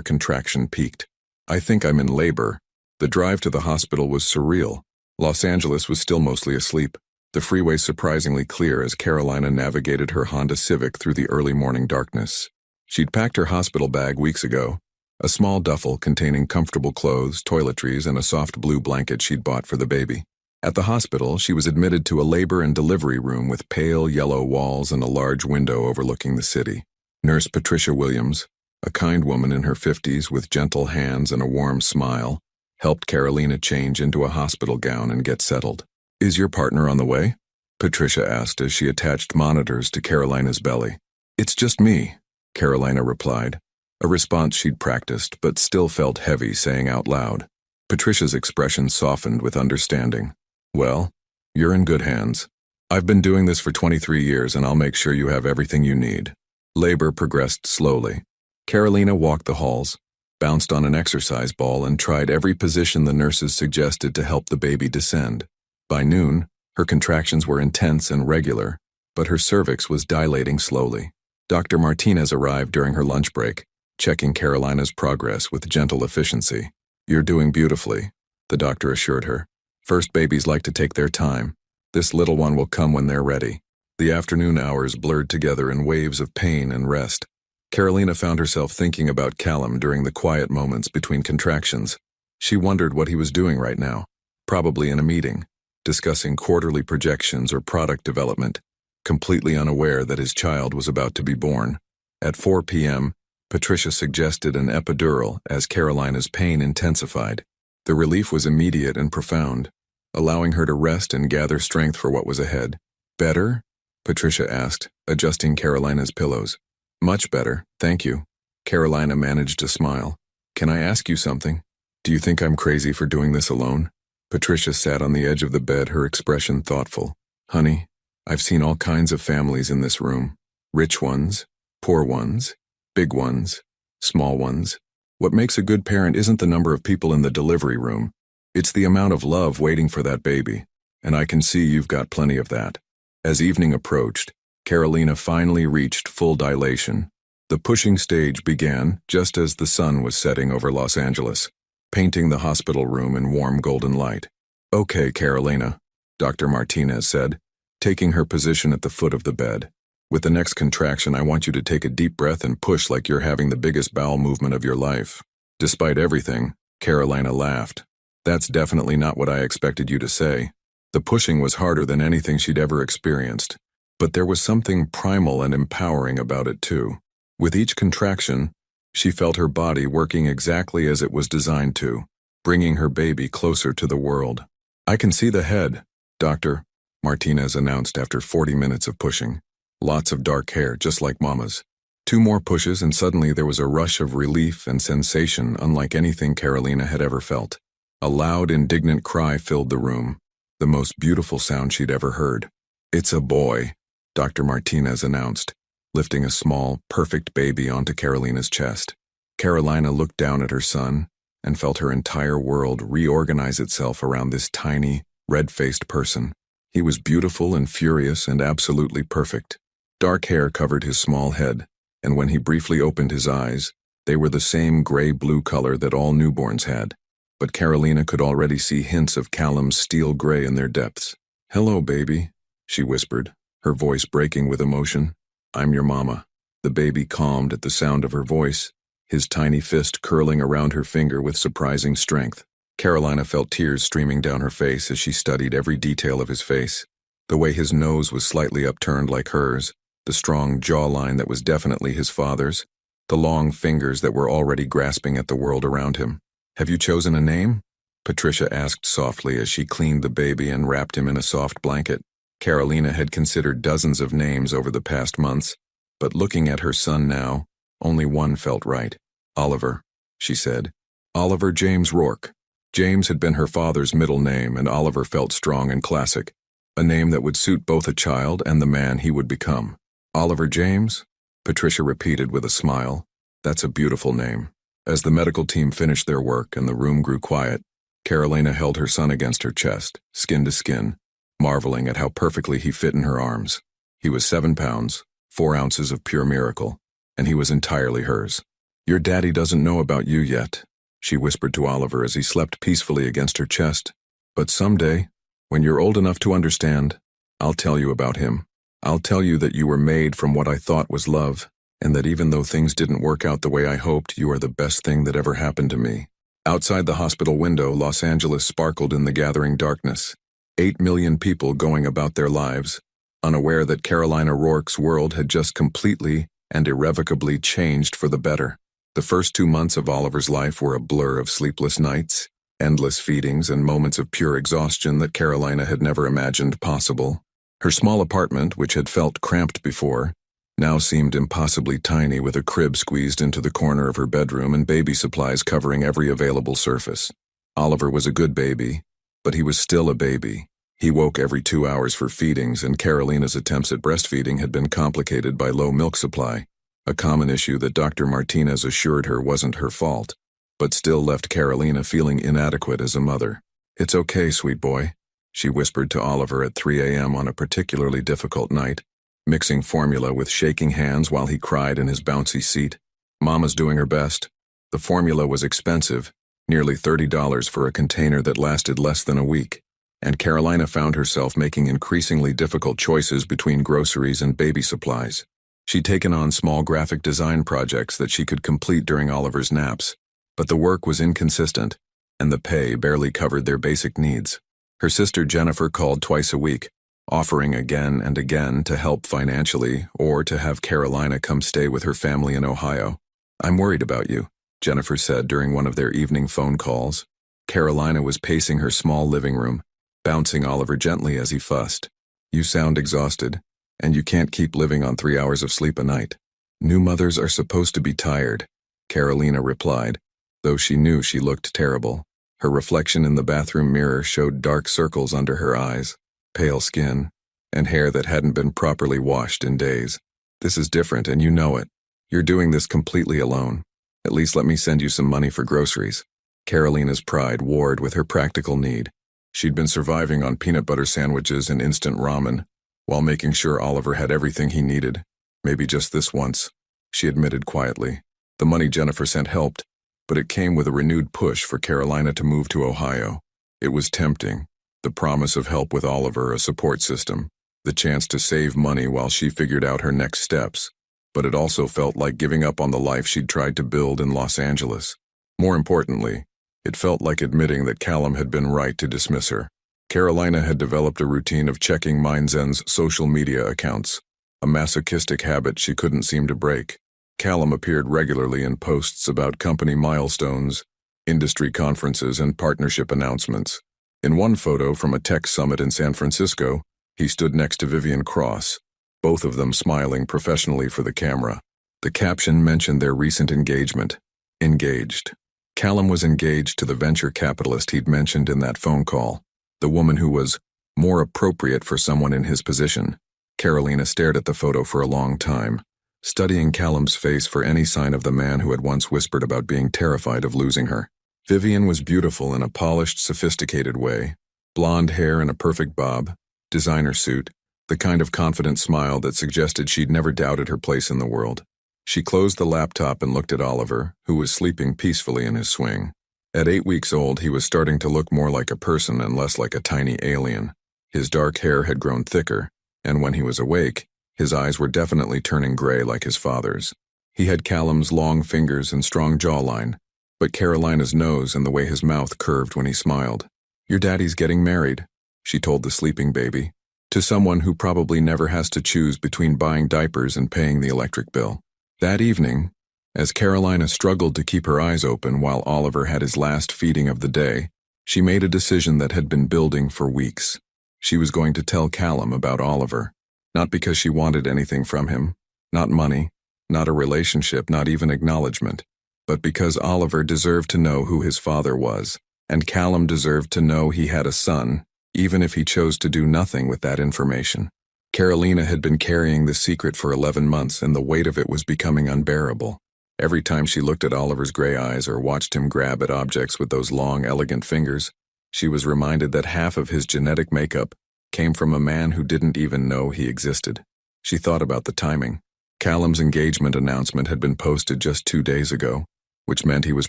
contraction peaked. "I think I'm in labor." The drive to the hospital was surreal. Los Angeles was still mostly asleep, the freeway surprisingly clear as Carolina navigated her Honda Civic through the early morning darkness. She'd packed her hospital bag weeks ago, a small duffel containing comfortable clothes, toiletries, and a soft blue blanket she'd bought for the baby. At the hospital, she was admitted to a labor and delivery room with pale yellow walls and a large window overlooking the city. Nurse Patricia Williams, a kind woman in her 50s with gentle hands and a warm smile, helped Carolina change into a hospital gown and get settled. "Is your partner on the way?" Patricia asked as she attached monitors to Carolina's belly. "It's just me," Carolina replied, a response she'd practiced but still felt heavy saying out loud. Patricia's expression softened with understanding. "Well, you're in good hands. I've been doing this for 23 years and I'll make sure you have everything you need." Labor progressed slowly. Carolina walked the halls, bounced on an exercise ball, and tried every position the nurses suggested to help the baby descend. By noon, her contractions were intense and regular, but her cervix was dilating slowly. Dr. Martinez arrived during her lunch break, checking Carolina's progress with gentle efficiency. "You're doing beautifully," the doctor assured her. "First babies like to take their time. This little one will come when they're ready." The afternoon hours blurred together in waves of pain and rest. Carolina found herself thinking about Callum during the quiet moments between contractions. She wondered what he was doing right now, probably in a meeting, discussing quarterly projections or product development, completely unaware that his child was about to be born. At 4 p.m., Patricia suggested an epidural as Carolina's pain intensified. The relief was immediate and profound, allowing her to rest and gather strength for what was ahead. "Better?" Patricia asked, adjusting Carolina's pillows. "Much better, thank you." Carolina managed to smile. "Can I ask you something? Do you think I'm crazy for doing this alone?" Patricia sat on the edge of the bed, her expression thoughtful. "Honey, I've seen all kinds of families in this room. Rich ones, poor ones, big ones, small ones. What makes a good parent isn't the number of people in the delivery room. It's the amount of love waiting for that baby. And I can see you've got plenty of that." As evening approached, Carolina finally reached full dilation. The pushing stage began just as the sun was setting over Los Angeles, painting the hospital room in warm golden light. "Okay, Carolina," Dr. Martinez said, taking her position at the foot of the bed. "With the next contraction, I want you to take a deep breath and push like you're having the biggest bowel movement of your life." Despite everything, Carolina laughed. "That's definitely not what I expected you to say." The pushing was harder than anything she'd ever experienced, but there was something primal and empowering about it too. With each contraction, she felt her body working exactly as it was designed to, bringing her baby closer to the world. "I can see the head, Doctor," Martinez announced after 40 minutes of pushing. "Lots of dark hair, just like Mama's." Two more pushes and suddenly there was a rush of relief and sensation unlike anything Carolina had ever felt. A loud, indignant cry filled the room, the most beautiful sound she'd ever heard. "It's a boy," Dr. Martinez announced, lifting a small, perfect baby onto Carolina's chest. Carolina looked down at her son and felt her entire world reorganize itself around this tiny, red-faced person. He was beautiful and furious and absolutely perfect. Dark hair covered his small head, and when he briefly opened his eyes, they were the same gray-blue color that all newborns had. But Carolina could already see hints of Callum's steel gray in their depths. "Hello, baby," she whispered, her voice breaking with emotion. "I'm your mama." The baby calmed at the sound of her voice, his tiny fist curling around her finger with surprising strength. Carolina felt tears streaming down her face as she studied every detail of his face. The way his nose was slightly upturned like hers, the strong jawline that was definitely his father's, the long fingers that were already grasping at the world around him. "Have you chosen a name?" Patricia asked softly as she cleaned the baby and wrapped him in a soft blanket. Carolina had considered dozens of names over the past months, but looking at her son now, only one felt right. "Oliver," she said. "Oliver James Rourke." James had been her father's middle name, and Oliver felt strong and classic, a name that would suit both a child and the man he would become. "Oliver James?" Patricia repeated with a smile. "That's a beautiful name." As the medical team finished their work and the room grew quiet, Carolina held her son against her chest, skin to skin, marveling at how perfectly he fit in her arms. He was 7 pounds, 4 ounces of pure miracle, and he was entirely hers. "Your daddy doesn't know about you yet," she whispered to Oliver as he slept peacefully against her chest. "But someday, when you're old enough to understand, I'll tell you about him. I'll tell you that you were made from what I thought was love, and that even though things didn't work out the way I hoped, you are the best thing that ever happened to me." Outside the hospital window, Los Angeles sparkled in the gathering darkness. 8 million people going about their lives, unaware that Carolina Rourke's world had just completely and irrevocably changed for the better. The first 2 months of Oliver's life were a blur of sleepless nights, endless feedings, and moments of pure exhaustion that Carolina had never imagined possible. Her small apartment, which had felt cramped before, now seemed impossibly tiny, with a crib squeezed into the corner of her bedroom and baby supplies covering every available surface. Oliver was a good baby, but he was still a baby. He woke every 2 hours for feedings, and Carolina's attempts at breastfeeding had been complicated by low milk supply, a common issue that Dr. Martinez assured her wasn't her fault, but still left Carolina feeling inadequate as a mother. "It's okay, sweet boy," she whispered to Oliver at 3 a.m. on a particularly difficult night, mixing formula with shaking hands while he cried in his bouncy seat. "Mama's doing her best." The formula was expensive, nearly $30 for a container that lasted less than a week, and Carolina found herself making increasingly difficult choices between groceries and baby supplies. She'd taken on small graphic design projects that she could complete during Oliver's naps, but the work was inconsistent, and the pay barely covered their basic needs. Her sister Jennifer called twice a week, offering again and again to help financially or to have Carolina come stay with her family in Ohio. "I'm worried about you," Jennifer said during one of their evening phone calls. Carolina was pacing her small living room, bouncing Oliver gently as he fussed. "You sound exhausted, and you can't keep living on 3 hours of sleep a night." "New mothers are supposed to be tired," Carolina replied, though she knew she looked terrible. Her reflection in the bathroom mirror showed dark circles under her eyes, pale skin, and hair that hadn't been properly washed in days. "This is different, and you know it. You're doing this completely alone. At least let me send you some money for groceries." Carolina's pride warred with her practical need. She'd been surviving on peanut butter sandwiches and instant ramen, while making sure Oliver had everything he needed. "Maybe just this once," she admitted quietly. The money Jennifer sent helped, but it came with a renewed push for Carolina to move to Ohio. It was tempting, the promise of help with Oliver, a support system, the chance to save money while she figured out her next steps, but it also felt like giving up on the life she'd tried to build in Los Angeles. More importantly, it felt like admitting that Callum had been right to dismiss her. Carolina had developed a routine of checking Mindzen's social media accounts, a masochistic habit she couldn't seem to break. Callum appeared regularly in posts about company milestones, industry conferences, and partnership announcements. In one photo from a tech summit in San Francisco, he stood next to Vivian Cross, both of them smiling professionally for the camera. The caption mentioned their recent engagement. Engaged. Callum was engaged to the venture capitalist he'd mentioned in that phone call, the woman who was more appropriate for someone in his position. Carolina stared at the photo for a long time, studying Callum's face for any sign of the man who had once whispered about being terrified of losing her. Vivian was beautiful in a polished, sophisticated way, blonde hair in a perfect bob, designer suit, the kind of confident smile that suggested she'd never doubted her place in the world. She closed the laptop and looked at Oliver, who was sleeping peacefully in his swing. At 8 weeks old, he was starting to look more like a person and less like a tiny alien. His dark hair had grown thicker, and when he was awake, his eyes were definitely turning gray like his father's. He had Callum's long fingers and strong jawline, but Carolina's nose and the way his mouth curved when he smiled. "Your daddy's getting married," she told the sleeping baby, to someone who probably never has to choose between buying diapers and paying the electric bill. That evening, as Carolina struggled to keep her eyes open while Oliver had his last feeding of the day, she made a decision that had been building for weeks. She was going to tell Callum about Oliver, not because she wanted anything from him, not money, not a relationship, not even acknowledgement, but because Oliver deserved to know who his father was, and Callum deserved to know he had a son, even if he chose to do nothing with that information. Carolina had been carrying the secret for 11 months, and the weight of it was becoming unbearable. Every time she looked at Oliver's gray eyes or watched him grab at objects with those long, elegant fingers, she was reminded that half of his genetic makeup came from a man who didn't even know he existed. She thought about the timing. Callum's engagement announcement had been posted just 2 days ago, which meant he was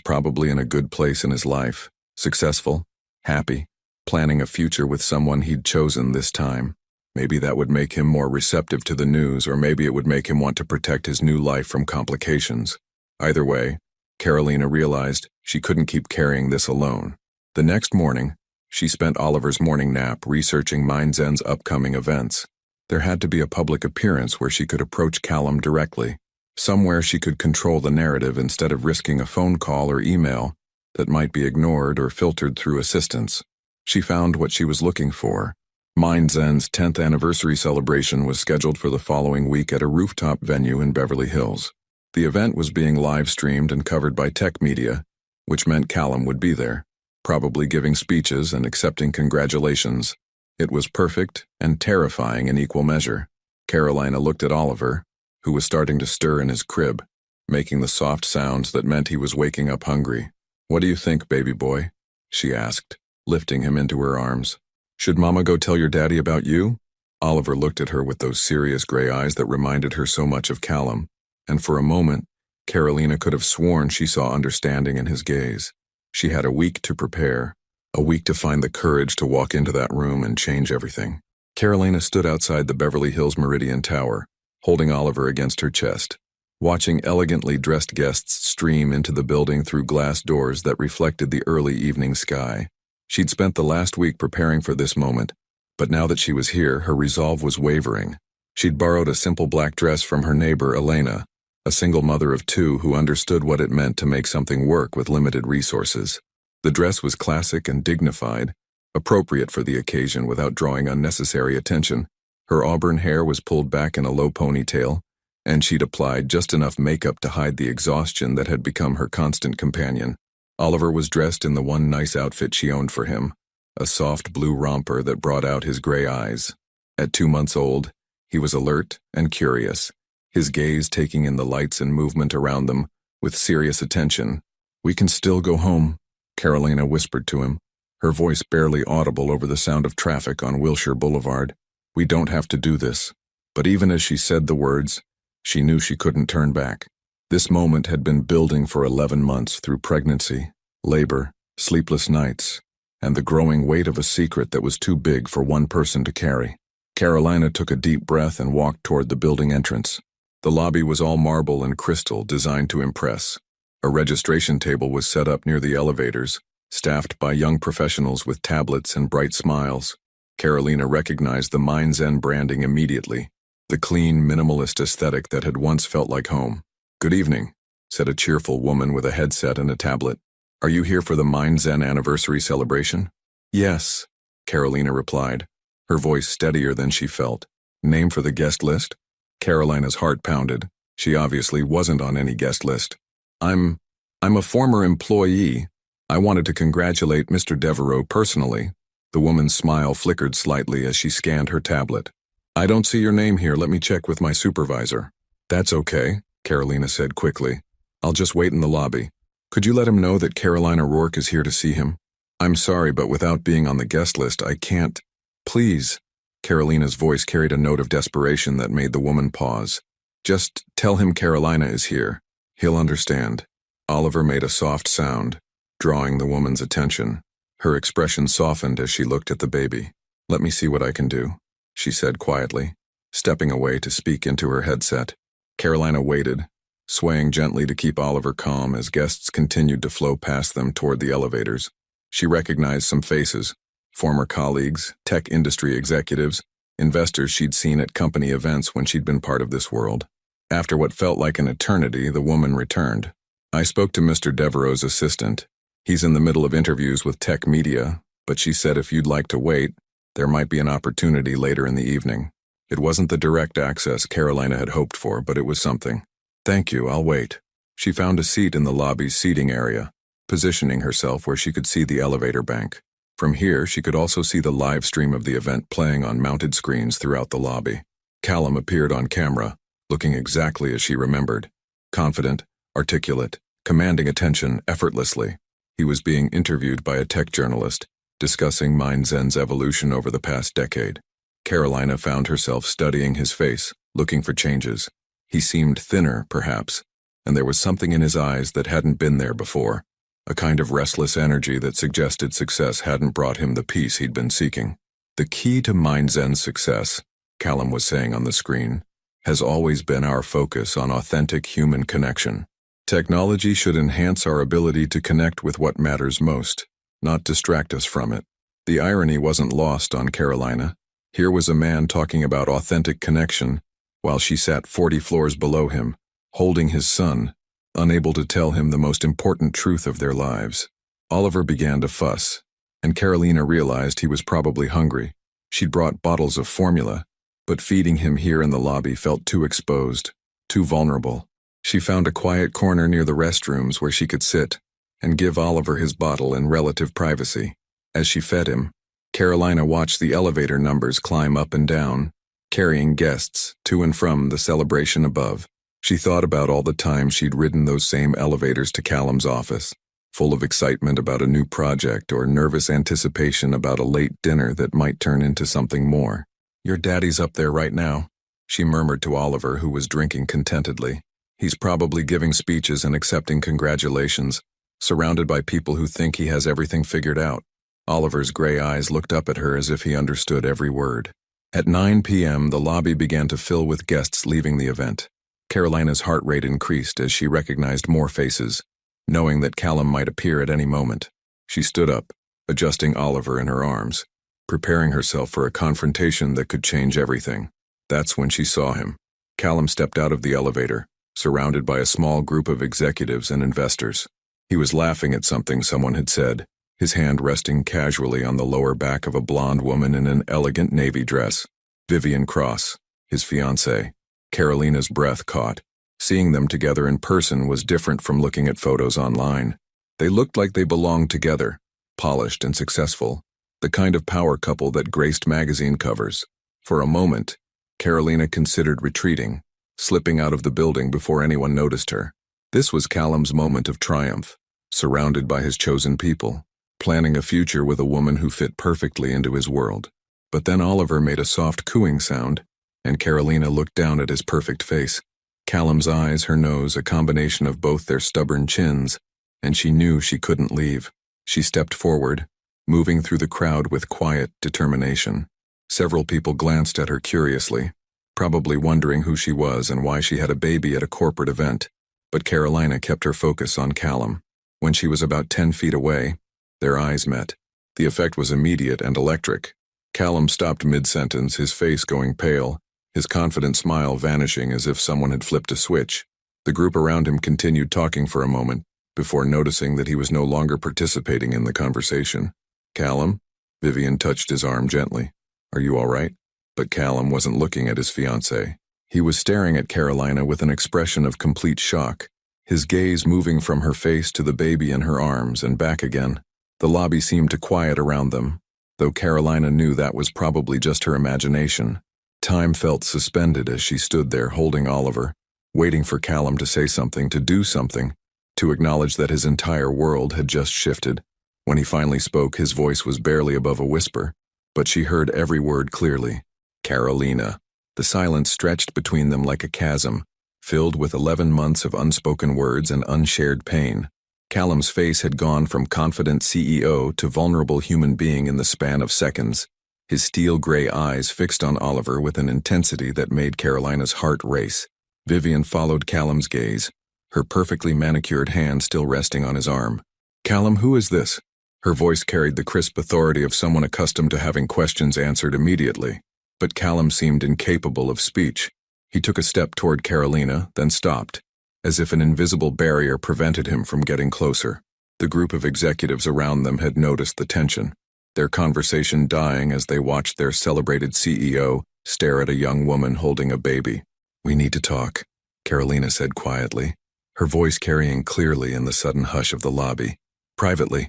probably in a good place in his life, successful, happy, planning a future with someone he'd chosen this time. Maybe that would make him more receptive to the news, or maybe it would make him want to protect his new life from complications. Either way, Carolina realized she couldn't keep carrying this alone. The next morning, she spent Oliver's morning nap researching Mindzen's upcoming events. There had to be a public appearance where she could approach Callum directly, somewhere she could control the narrative instead of risking a phone call or email that might be ignored or filtered through assistants. She found what she was looking for. Mindzen's 10th anniversary celebration was scheduled for the following week at a rooftop venue in Beverly Hills. The event was being live-streamed and covered by tech media, which meant Callum would be there, probably giving speeches and accepting congratulations. It was perfect and terrifying in equal measure. Carolina looked at Oliver, who was starting to stir in his crib, making the soft sounds that meant he was waking up hungry. "What do you think, baby boy?" she asked, lifting him into her arms. "Should Mama go tell your daddy about you?" Oliver looked at her with those serious gray eyes that reminded her so much of Callum, and for a moment, Carolina could have sworn she saw understanding in his gaze. She had a week to prepare, a week to find the courage to walk into that room and change everything. Carolina stood outside the Beverly Hills Meridian Tower, holding Oliver against her chest, watching elegantly dressed guests stream into the building through glass doors that reflected the early evening sky. She'd spent the last week preparing for this moment, but now that she was here, her resolve was wavering. She'd borrowed a simple black dress from her neighbor, Elena, a single mother of 2 who understood what it meant to make something work with limited resources. The dress was classic and dignified, appropriate for the occasion without drawing unnecessary attention. Her auburn hair was pulled back in a low ponytail, and she'd applied just enough makeup to hide the exhaustion that had become her constant companion. Oliver was dressed in the one nice outfit she owned for him, a soft blue romper that brought out his gray eyes. At 2 months old, he was alert and curious, his gaze taking in the lights and movement around them with serious attention. "We can still go home," Carolina whispered to him, her voice barely audible over the sound of traffic on Wilshire Boulevard. "We don't have to do this." But even as she said the words, she knew she couldn't turn back. This moment had been building for 11 months through pregnancy, labor, sleepless nights, and the growing weight of a secret that was too big for one person to carry. Carolina took a deep breath and walked toward the building entrance. The lobby was all marble and crystal, designed to impress. A registration table was set up near the elevators, staffed by young professionals with tablets and bright smiles. Carolina recognized the Mindzen branding immediately, the clean, minimalist aesthetic that had once felt like home. "Good evening," said a cheerful woman with a headset and a tablet. "Are you here for the Mindzen anniversary celebration?" "Yes," Carolina replied, her voice steadier than she felt. "Name for the guest list?" Carolina's heart pounded. She obviously wasn't on any guest list. I'm a former employee. I wanted to congratulate Mr. Devereaux personally. The woman's smile flickered slightly as she scanned her tablet. I don't see your name here. Let me check with my supervisor. That's okay, Carolina said quickly. I'll just wait in the lobby. Could you let him know that Carolina Rourke is here to see him? I'm sorry, but without being on the guest list, I can't. Please. Carolina's voice carried a note of desperation that made the woman pause. Just tell him Carolina is here. He'll understand. Oliver made a soft sound, drawing the woman's attention. Her expression softened as she looked at the baby. Let me see what I can do, she said quietly, stepping away to speak into her headset. Carolina waited, swaying gently to keep Oliver calm as guests continued to flow past them toward the elevators. She recognized some faces, former colleagues, tech industry executives, investors she'd seen at company events when she'd been part of this world. After what felt like an eternity, the woman returned. I spoke to Mr. Devereaux's assistant. He's in the middle of interviews with tech media, but she said if you'd like to wait, there might be an opportunity later in the evening. It wasn't the direct access Carolina had hoped for, but it was something. Thank you, I'll wait. She found a seat in the lobby's seating area, positioning herself where she could see the elevator bank. From here, she could also see the live stream of the event playing on mounted screens throughout the lobby. Callum appeared on camera, looking exactly as she remembered. Confident, articulate, commanding attention effortlessly. He was being interviewed by a tech journalist, discussing MindZen's evolution over the past decade. Carolina found herself studying his face, looking for changes. He seemed thinner, perhaps, and there was something in his eyes that hadn't been there before, a kind of restless energy that suggested success hadn't brought him the peace he'd been seeking. The key to MindZen's success, Callum was saying on the screen, has always been our focus on authentic human connection. Technology should enhance our ability to connect with what matters most, not distract us from it. The irony wasn't lost on Carolina. Here was a man talking about authentic connection, while she sat 40 floors below him, holding his son, unable to tell him the most important truth of their lives. Oliver began to fuss, and Carolina realized he was probably hungry. She'd brought bottles of formula, but feeding him here in the lobby felt too exposed, too vulnerable. She found a quiet corner near the restrooms where she could sit and give Oliver his bottle in relative privacy. As she fed him, Carolina watched the elevator numbers climb up and down, carrying guests to and from the celebration above. She thought about all the times she'd ridden those same elevators to Callum's office, full of excitement about a new project or nervous anticipation about a late dinner that might turn into something more. Your daddy's up there right now, she murmured to Oliver, who was drinking contentedly. He's probably giving speeches and accepting congratulations, surrounded by people who think he has everything figured out. Oliver's gray eyes looked up at her as if he understood every word. At 9 p.m., the lobby began to fill with guests leaving the event. Carolina's heart rate increased as she recognized more faces, knowing that Callum might appear at any moment. She stood up, adjusting Oliver in her arms, preparing herself for a confrontation that could change everything. That's when she saw him. Callum stepped out of the elevator, surrounded by a small group of executives and investors. He was laughing at something someone had said, his hand resting casually on the lower back of a blonde woman in an elegant navy dress. Vivian Cross, his fiancée. Carolina's breath caught. Seeing them together in person was different from looking at photos online. They looked like they belonged together, polished and successful, the kind of power couple that graced magazine covers. For a moment, Carolina considered retreating, slipping out of the building before anyone noticed her. This was Callum's moment of triumph, surrounded by his chosen people, planning a future with a woman who fit perfectly into his world. But then Oliver made a soft cooing sound, and Carolina looked down at his perfect face. Callum's eyes, her nose, a combination of both their stubborn chins, and she knew she couldn't leave. She stepped forward, moving through the crowd with quiet determination. Several people glanced at her curiously, probably wondering who she was and why she had a baby at a corporate event. But Carolina kept her focus on Callum. When she was about 10 feet away, their eyes met. The effect was immediate and electric. Callum stopped mid-sentence, his face going pale, his confident smile vanishing as if someone had flipped a switch. The group around him continued talking for a moment, before noticing that he was no longer participating in the conversation. Callum? Vivian touched his arm gently. Are you all right? But Callum wasn't looking at his fiancée. He was staring at Carolina with an expression of complete shock, his gaze moving from her face to the baby in her arms and back again. The lobby seemed to quiet around them, though Carolina knew that was probably just her imagination. Time felt suspended as she stood there holding Oliver, waiting for Callum to say something, to do something, to acknowledge that his entire world had just shifted. When he finally spoke, his voice was barely above a whisper, but she heard every word clearly. Carolina. The silence stretched between them like a chasm, filled with 11 months of unspoken words and unshared pain. Callum's face had gone from confident CEO to vulnerable human being in the span of seconds, his steel-gray eyes fixed on Oliver with an intensity that made Carolina's heart race. Vivian followed Callum's gaze, her perfectly manicured hand still resting on his arm. "Callum, who is this?" Her voice carried the crisp authority of someone accustomed to having questions answered immediately. But Callum seemed incapable of speech. He took a step toward Carolina, then stopped, as if an invisible barrier prevented him from getting closer. The group of executives around them had noticed the tension, their conversation dying as they watched their celebrated CEO stare at a young woman holding a baby. "We need to talk," Carolina said quietly, her voice carrying clearly in the sudden hush of the lobby. "Privately,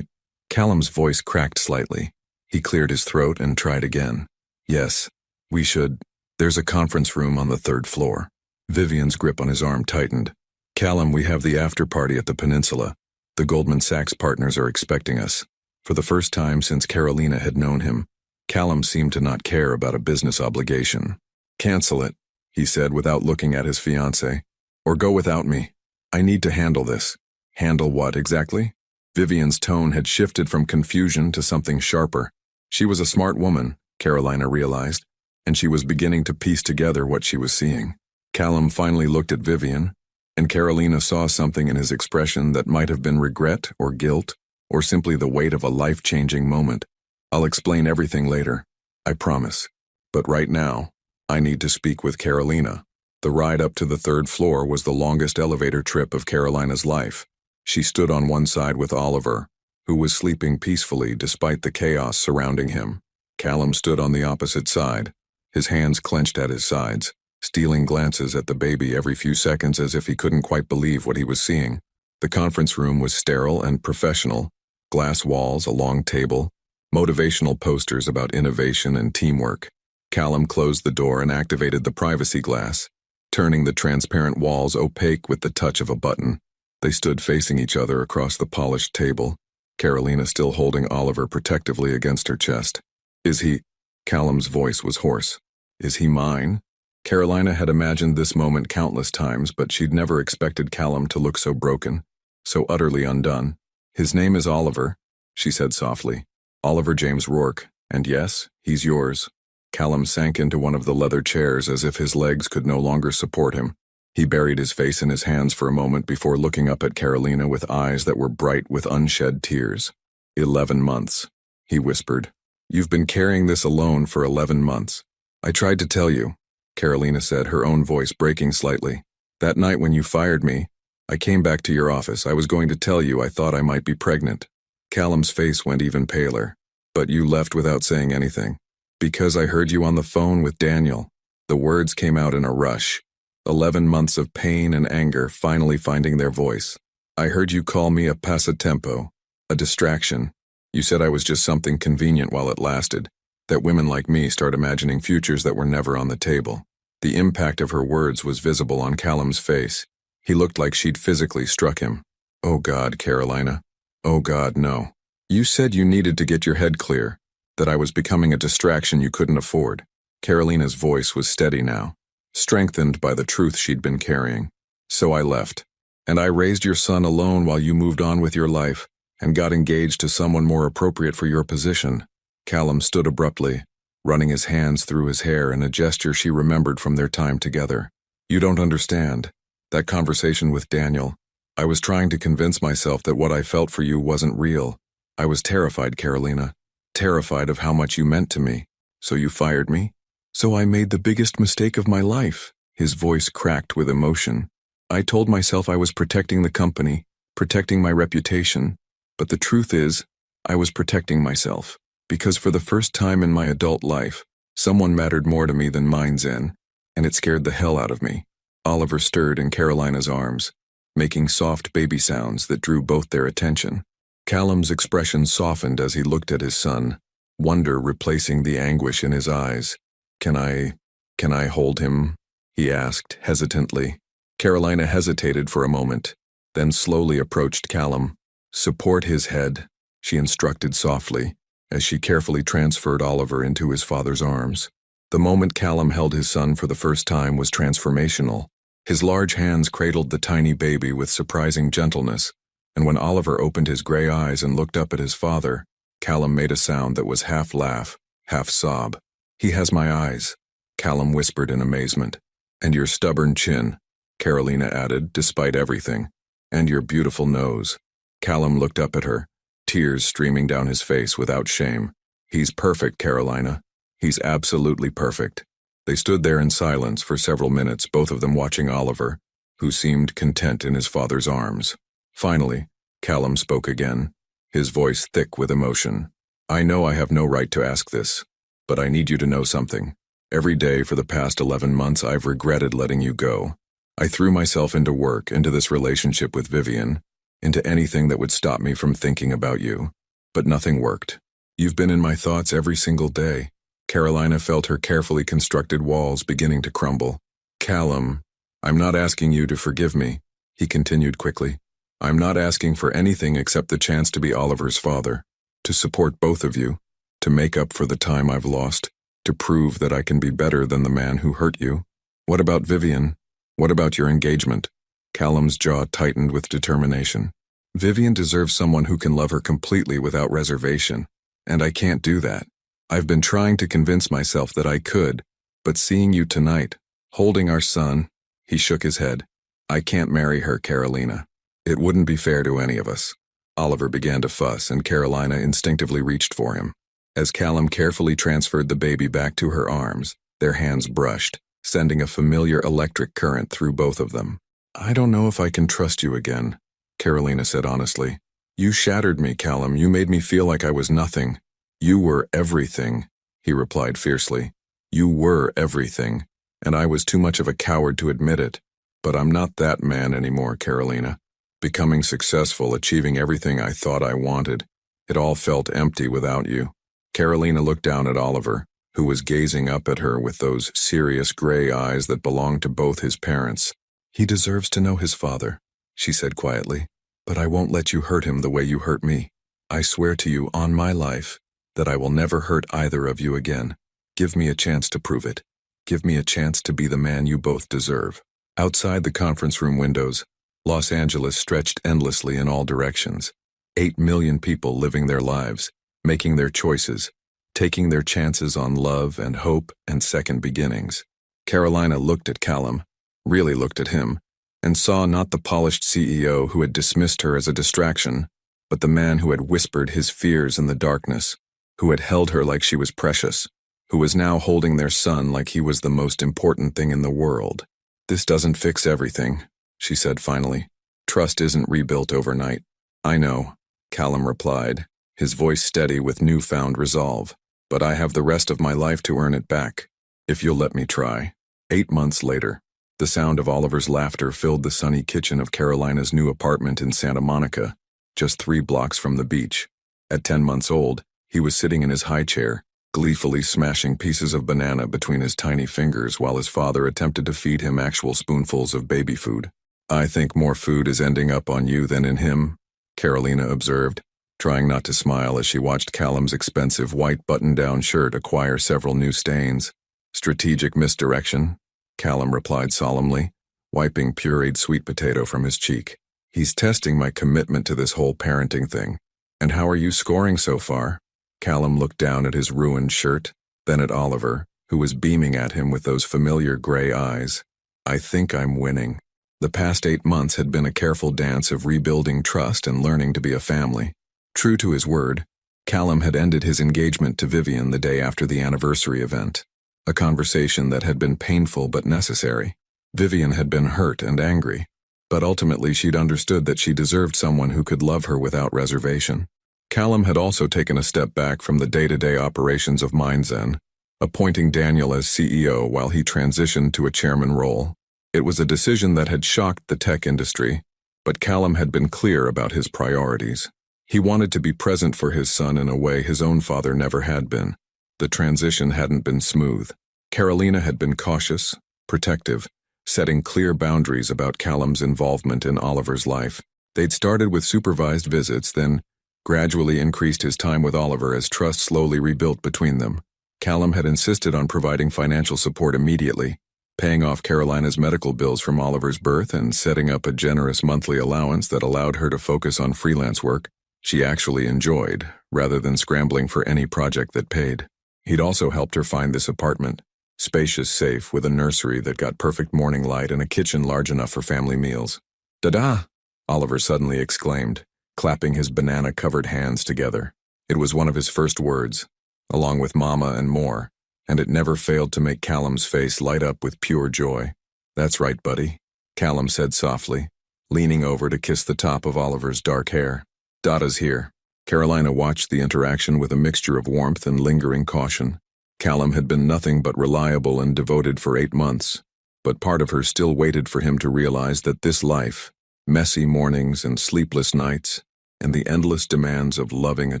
Callum's voice cracked slightly. He cleared his throat and tried again. "Yes, we should. There's a conference room on the 3rd floor. Vivian's grip on his arm tightened. "Callum, we have the after-party at the Peninsula. The Goldman Sachs partners are expecting us." For the first time since Carolina had known him, Callum seemed to not care about a business obligation. "Cancel it," he said without looking at his fiancée. "Or go without me. I need to handle this." "Handle what exactly?" Vivian's tone had shifted from confusion to something sharper. She was a smart woman, Carolina realized, and she was beginning to piece together what she was seeing. Callum finally looked at Vivian, and Carolina saw something in his expression that might have been regret or guilt, or simply the weight of a life-changing moment. "I'll explain everything later, I promise. But right now, I need to speak with Carolina." The ride up to the 3rd floor was the longest elevator trip of Carolina's life. She stood on one side with Oliver, who was sleeping peacefully despite the chaos surrounding him. Callum stood on the opposite side, his hands clenched at his sides, stealing glances at the baby every few seconds as if he couldn't quite believe what he was seeing. The conference room was sterile and professional, glass walls, a long table, motivational posters about innovation and teamwork. Callum closed the door and activated the privacy glass, turning the transparent walls opaque with the touch of a button. They stood facing each other across the polished table, Carolina still holding Oliver protectively against her chest. "Is he?" Callum's voice was hoarse. "Is he mine?" Carolina had imagined this moment countless times, but she'd never expected Callum to look so broken, so utterly undone. "His name is Oliver," she said softly. "Oliver James Rourke, and yes, he's yours." Callum sank into one of the leather chairs as if his legs could no longer support him. He buried his face in his hands for a moment before looking up at Carolina with eyes that were bright with unshed tears. 11 months, he whispered. "You've been carrying this alone for 11 months. I tried to tell you," Carolina said, her own voice breaking slightly. "That night when you fired me, I came back to your office. I was going to tell you I thought I might be pregnant." Callum's face went even paler. "But you left without saying anything." "Because I heard you on the phone with Daniel." The words came out in a rush. 11 months of pain and anger finally finding their voice. "I heard you call me a passatempo, a distraction. You said I was just something convenient while it lasted, that women like me start imagining futures that were never on the table." The impact of her words was visible on Callum's face. He looked like she'd physically struck him. "Oh God, Carolina. Oh God, no. You said you needed to get your head clear, that I was becoming a distraction you couldn't afford." Carolina's voice was steady now, strengthened by the truth she'd been carrying. "So I left, and I raised your son alone while you moved on with your life and got engaged to someone more appropriate for your position." Callum stood abruptly, running his hands through his hair in a gesture she remembered from their time together. "You don't understand. That conversation with Daniel, I was trying to convince myself that what I felt for you wasn't real. I was terrified, Carolina, terrified of how much you meant to me. So you fired me? So I made the biggest mistake of my life." His voice cracked with emotion. "I told myself I was protecting the company, protecting my reputation. But the truth is, I was protecting myself. Because for the first time in my adult life, someone mattered more to me than mine's in. and it scared the hell out of me. Oliver stirred in Carolina's arms, making soft baby sounds that drew both their attention. Callum's expression softened as he looked at his son, wonder replacing the anguish in his eyes. Can I hold him?" he asked, hesitantly. Carolina hesitated for a moment, then slowly approached Callum. "Support his head," she instructed softly, as she carefully transferred Oliver into his father's arms. The moment Callum held his son for the first time was transformational. His large hands cradled the tiny baby with surprising gentleness, and when Oliver opened his gray eyes and looked up at his father, Callum made a sound that was half laugh, half sob. "He has my eyes," Callum whispered in amazement. "And your stubborn chin," Carolina added, "despite everything. And your beautiful nose." Callum looked up at her, tears streaming down his face without shame. "He's perfect, Carolina. He's absolutely perfect." They stood there in silence for several minutes, both of them watching Oliver, who seemed content in his father's arms. Finally, Callum spoke again, his voice thick with emotion. "I know I have no right to ask this, but I need you to know something. Every day for the past 11 months I've regretted letting you go. I threw myself into work, into this relationship with Vivian, into anything that would stop me from thinking about you. But nothing worked. You've been in my thoughts every single day." Carolina felt her carefully constructed walls beginning to crumble. "Callum, I'm not asking you to forgive me," he continued quickly. "I'm not asking for anything except the chance to be Oliver's father, to support both of you, to make up for the time I've lost, to prove that I can be better than the man who hurt you. What about Vivian? What about your engagement?" Callum's jaw tightened with determination. "Vivian deserves someone who can love her completely without reservation, and I can't do that. I've been trying to convince myself that I could, but seeing you tonight, holding our son," he shook his head. "I can't marry her, Carolina. It wouldn't be fair to any of us." Oliver began to fuss, and Carolina instinctively reached for him. As Callum carefully transferred the baby back to her arms, their hands brushed, sending a familiar electric current through both of them. "I don't know if I can trust you again," Carolina said honestly. "You shattered me, Callum. You made me feel like I was nothing." "You were everything," he replied fiercely. "You were everything, and I was too much of a coward to admit it. But I'm not that man anymore, Carolina. Becoming successful, achieving everything I thought I wanted, it all felt empty without you." Carolina looked down at Oliver, who was gazing up at her with those serious gray eyes that belonged to both his parents. "He deserves to know his father," she said quietly, "but I won't let you hurt him the way you hurt me. I swear to you on my life that I will never hurt either of you again. Give me a chance to prove it. Give me a chance to be the man you both deserve." Outside the conference room windows, Los Angeles stretched endlessly in all directions. 8 million people living their lives, making their choices, taking their chances on love and hope and second beginnings. Carolina looked at Callum, really looked at him, and saw not the polished CEO who had dismissed her as a distraction, but the man who had whispered his fears in the darkness, who had held her like she was precious, who was now holding their son like he was the most important thing in the world. "This doesn't fix everything," she said finally. "Trust isn't rebuilt overnight." "I know," Callum replied, his voice steady with newfound resolve. "But I have the rest of my life to earn it back, if you'll let me try." 8 months later, the sound of Oliver's laughter filled the sunny kitchen of Carolina's new apartment in Santa Monica, just 3 blocks from the beach. At 10 months old, he was sitting in his high chair, gleefully smashing pieces of banana between his tiny fingers while his father attempted to feed him actual spoonfuls of baby food. "I think more food is ending up on you than in him," Carolina observed, trying not to smile as she watched Callum's expensive white button-down shirt acquire several new stains. "Strategic misdirection," Callum replied solemnly, wiping pureed sweet potato from his cheek. "He's testing my commitment to this whole parenting thing. And how are you scoring so far?" Callum looked down at his ruined shirt, then at Oliver, who was beaming at him with those familiar gray eyes. "I think I'm winning." The past 8 months had been a careful dance of rebuilding trust and learning to be a family. True to his word, Callum had ended his engagement to Vivian the day after the anniversary event, a conversation that had been painful but necessary. Vivian had been hurt and angry, but ultimately she'd understood that she deserved someone who could love her without reservation. Callum had also taken a step back from the day-to-day operations of Mindzen, appointing Daniel as CEO while he transitioned to a chairman role. It was a decision that had shocked the tech industry, but Callum had been clear about his priorities. He wanted to be present for his son in a way his own father never had been. The transition hadn't been smooth. Carolina had been cautious, protective, setting clear boundaries about Callum's involvement in Oliver's life. They'd started with supervised visits, then gradually increased his time with Oliver as trust slowly rebuilt between them. Callum had insisted on providing financial support immediately, paying off Carolina's medical bills from Oliver's birth and setting up a generous monthly allowance that allowed her to focus on freelance work she actually enjoyed, rather than scrambling for any project that paid. He'd also helped her find this apartment, spacious, safe, with a nursery that got perfect morning light and a kitchen large enough for family meals. "Da-da!" Oliver suddenly exclaimed, clapping his banana-covered hands together. It was one of his first words, along with mama and more, and it never failed to make Callum's face light up with pure joy. "That's right, buddy," Callum said softly, leaning over to kiss the top of Oliver's dark hair. "Dada's here." Carolina watched the interaction with a mixture of warmth and lingering caution. Callum had been nothing but reliable and devoted for 8 months, but part of her still waited for him to realize that this life, messy mornings and sleepless nights, and the endless demands of loving a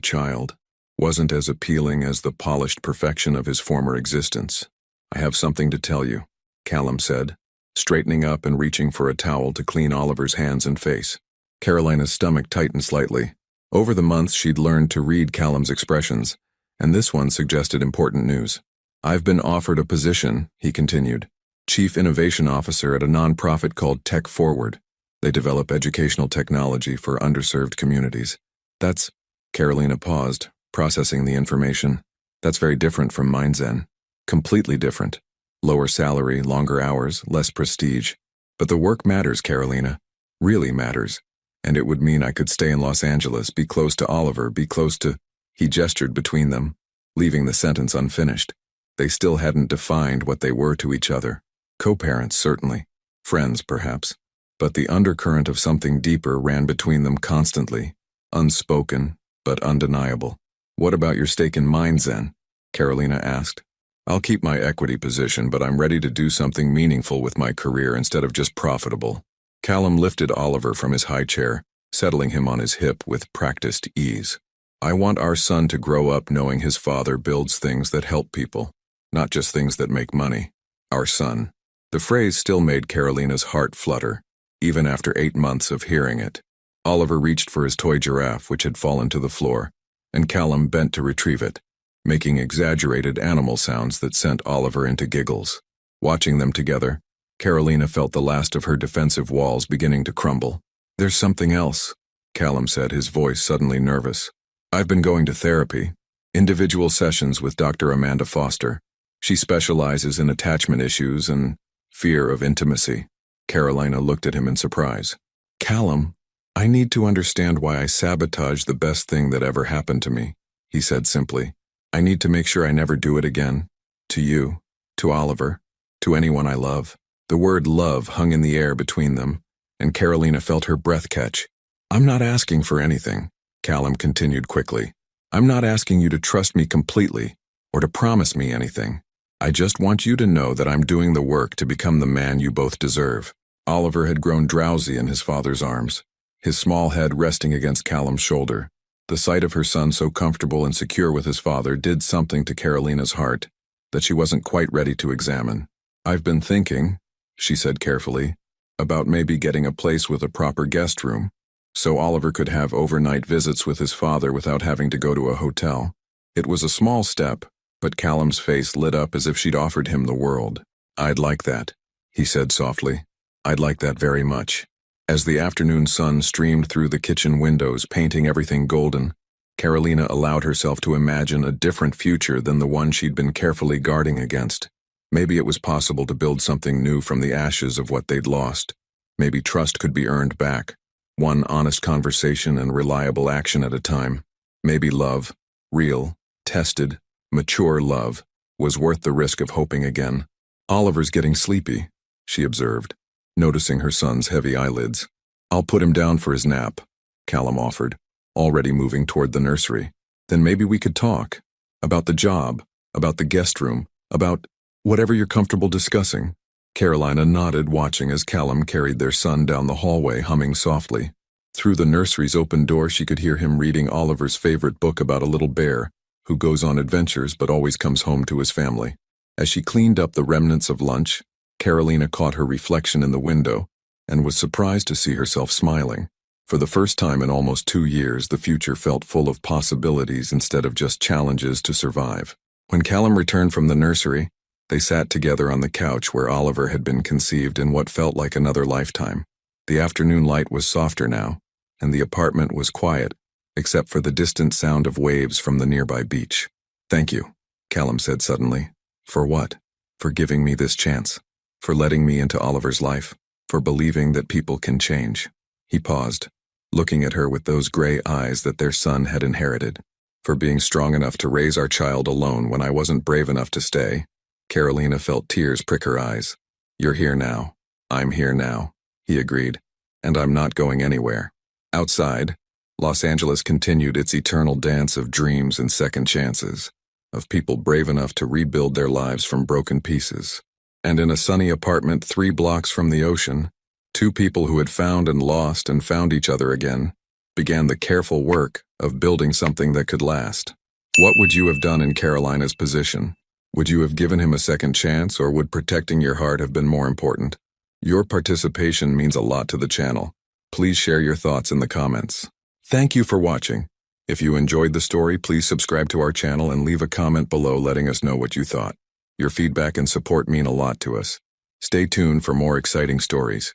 child, wasn't as appealing as the polished perfection of his former existence. "I have something to tell you," Callum said, straightening up and reaching for a towel to clean Oliver's hands and face. Carolina's stomach tightened slightly. Over the months she'd learned to read Callum's expressions, and this one suggested important news. "I've been offered a position," he continued, "Chief Innovation Officer at a nonprofit called Tech Forward. They develop educational technology for underserved communities." "That's—" Carolina paused, processing the information. "That's very different from Mindzen. Completely different. Lower salary, longer hours, less prestige. But the work matters, Carolina. Really matters. And it would mean I could stay in Los Angeles, be close to Oliver, be close to—" He gestured between them, leaving the sentence unfinished. They still hadn't defined what they were to each other. Co-parents, certainly. Friends, perhaps. But the undercurrent of something deeper ran between them constantly, unspoken, but undeniable. "What about your stake in Mindzen?" Carolina asked. "I'll keep my equity position, but I'm ready to do something meaningful with my career instead of just profitable." Callum lifted Oliver from his high chair, settling him on his hip with practiced ease. "I want our son to grow up knowing his father builds things that help people, not just things that make money. Our son." The phrase still made Carolina's heart flutter, even after 8 months of hearing it. Oliver reached for his toy giraffe, which had fallen to the floor, and Callum bent to retrieve it, making exaggerated animal sounds that sent Oliver into giggles. Watching them together, Carolina felt the last of her defensive walls beginning to crumble. "There's something else," Callum said, his voice suddenly nervous. "I've been going to therapy, individual sessions with Dr. Amanda Foster. She specializes in attachment issues and fear of intimacy." Carolina looked at him in surprise. "Callum, I need to understand why I sabotaged the best thing that ever happened to me," he said simply. "I need to make sure I never do it again. To you, to Oliver, to anyone I love." The word love hung in the air between them, and Carolina felt her breath catch. "I'm not asking for anything," Callum continued quickly. "I'm not asking you to trust me completely, or to promise me anything. I just want you to know that I'm doing the work to become the man you both deserve." Oliver had grown drowsy in his father's arms, his small head resting against Callum's shoulder. The sight of her son so comfortable and secure with his father did something to Carolina's heart that she wasn't quite ready to examine. "I've been thinking," she said carefully, "about maybe getting a place with a proper guest room, so Oliver could have overnight visits with his father without having to go to a hotel." It was a small step, but Callum's face lit up as if she'd offered him the world. "I'd like that," he said softly. "I'd like that very much." As the afternoon sun streamed through the kitchen windows, painting everything golden, Carolina allowed herself to imagine a different future than the one she'd been carefully guarding against. Maybe it was possible to build something new from the ashes of what they'd lost. Maybe trust could be earned back, one honest conversation and reliable action at a time. Maybe love, real, tested, mature love, was worth the risk of hoping again. "Oliver's getting sleepy," she observed, noticing her son's heavy eyelids. "I'll put him down for his nap," Callum offered, already moving toward the nursery. "Then maybe we could talk. About the job, about the guest room, About whatever you're comfortable discussing. Carolina nodded, watching as Callum carried their son down the hallway, humming softly. Through the nursery's open door, she could hear him reading Oliver's favorite book about a little bear who goes on adventures but always comes home to his family. As she cleaned up the remnants of lunch, Carolina caught her reflection in the window and was surprised to see herself smiling. For the first time in almost 2 years, the future felt full of possibilities instead of just challenges to survive. When Callum returned from the nursery, they sat together on the couch where Oliver had been conceived in what felt like another lifetime. The afternoon light was softer now, and the apartment was quiet, except for the distant sound of waves from the nearby beach. "Thank you," Callum said suddenly. "For what?" "For giving me this chance. For letting me into Oliver's life. For believing that people can change." He paused, looking at her with those gray eyes that their son had inherited. "For being strong enough to raise our child alone when I wasn't brave enough to stay." Carolina felt tears prick her eyes. "You're here now. I'm here now," he agreed. "And I'm not going anywhere." Outside, Los Angeles continued its eternal dance of dreams and second chances, of people brave enough to rebuild their lives from broken pieces. And in a sunny apartment 3 blocks from the ocean, 2 people who had found and found each other again, began the careful work of building something that could last. What would you have done in Carolina's position? Would you have given him a second chance, or would protecting your heart have been more important? Your participation means a lot to the channel. Please share your thoughts in the comments. Thank you for watching. If you enjoyed the story, please subscribe to our channel and leave a comment below letting us know what you thought. Your feedback and support mean a lot to us. Stay tuned for more exciting stories.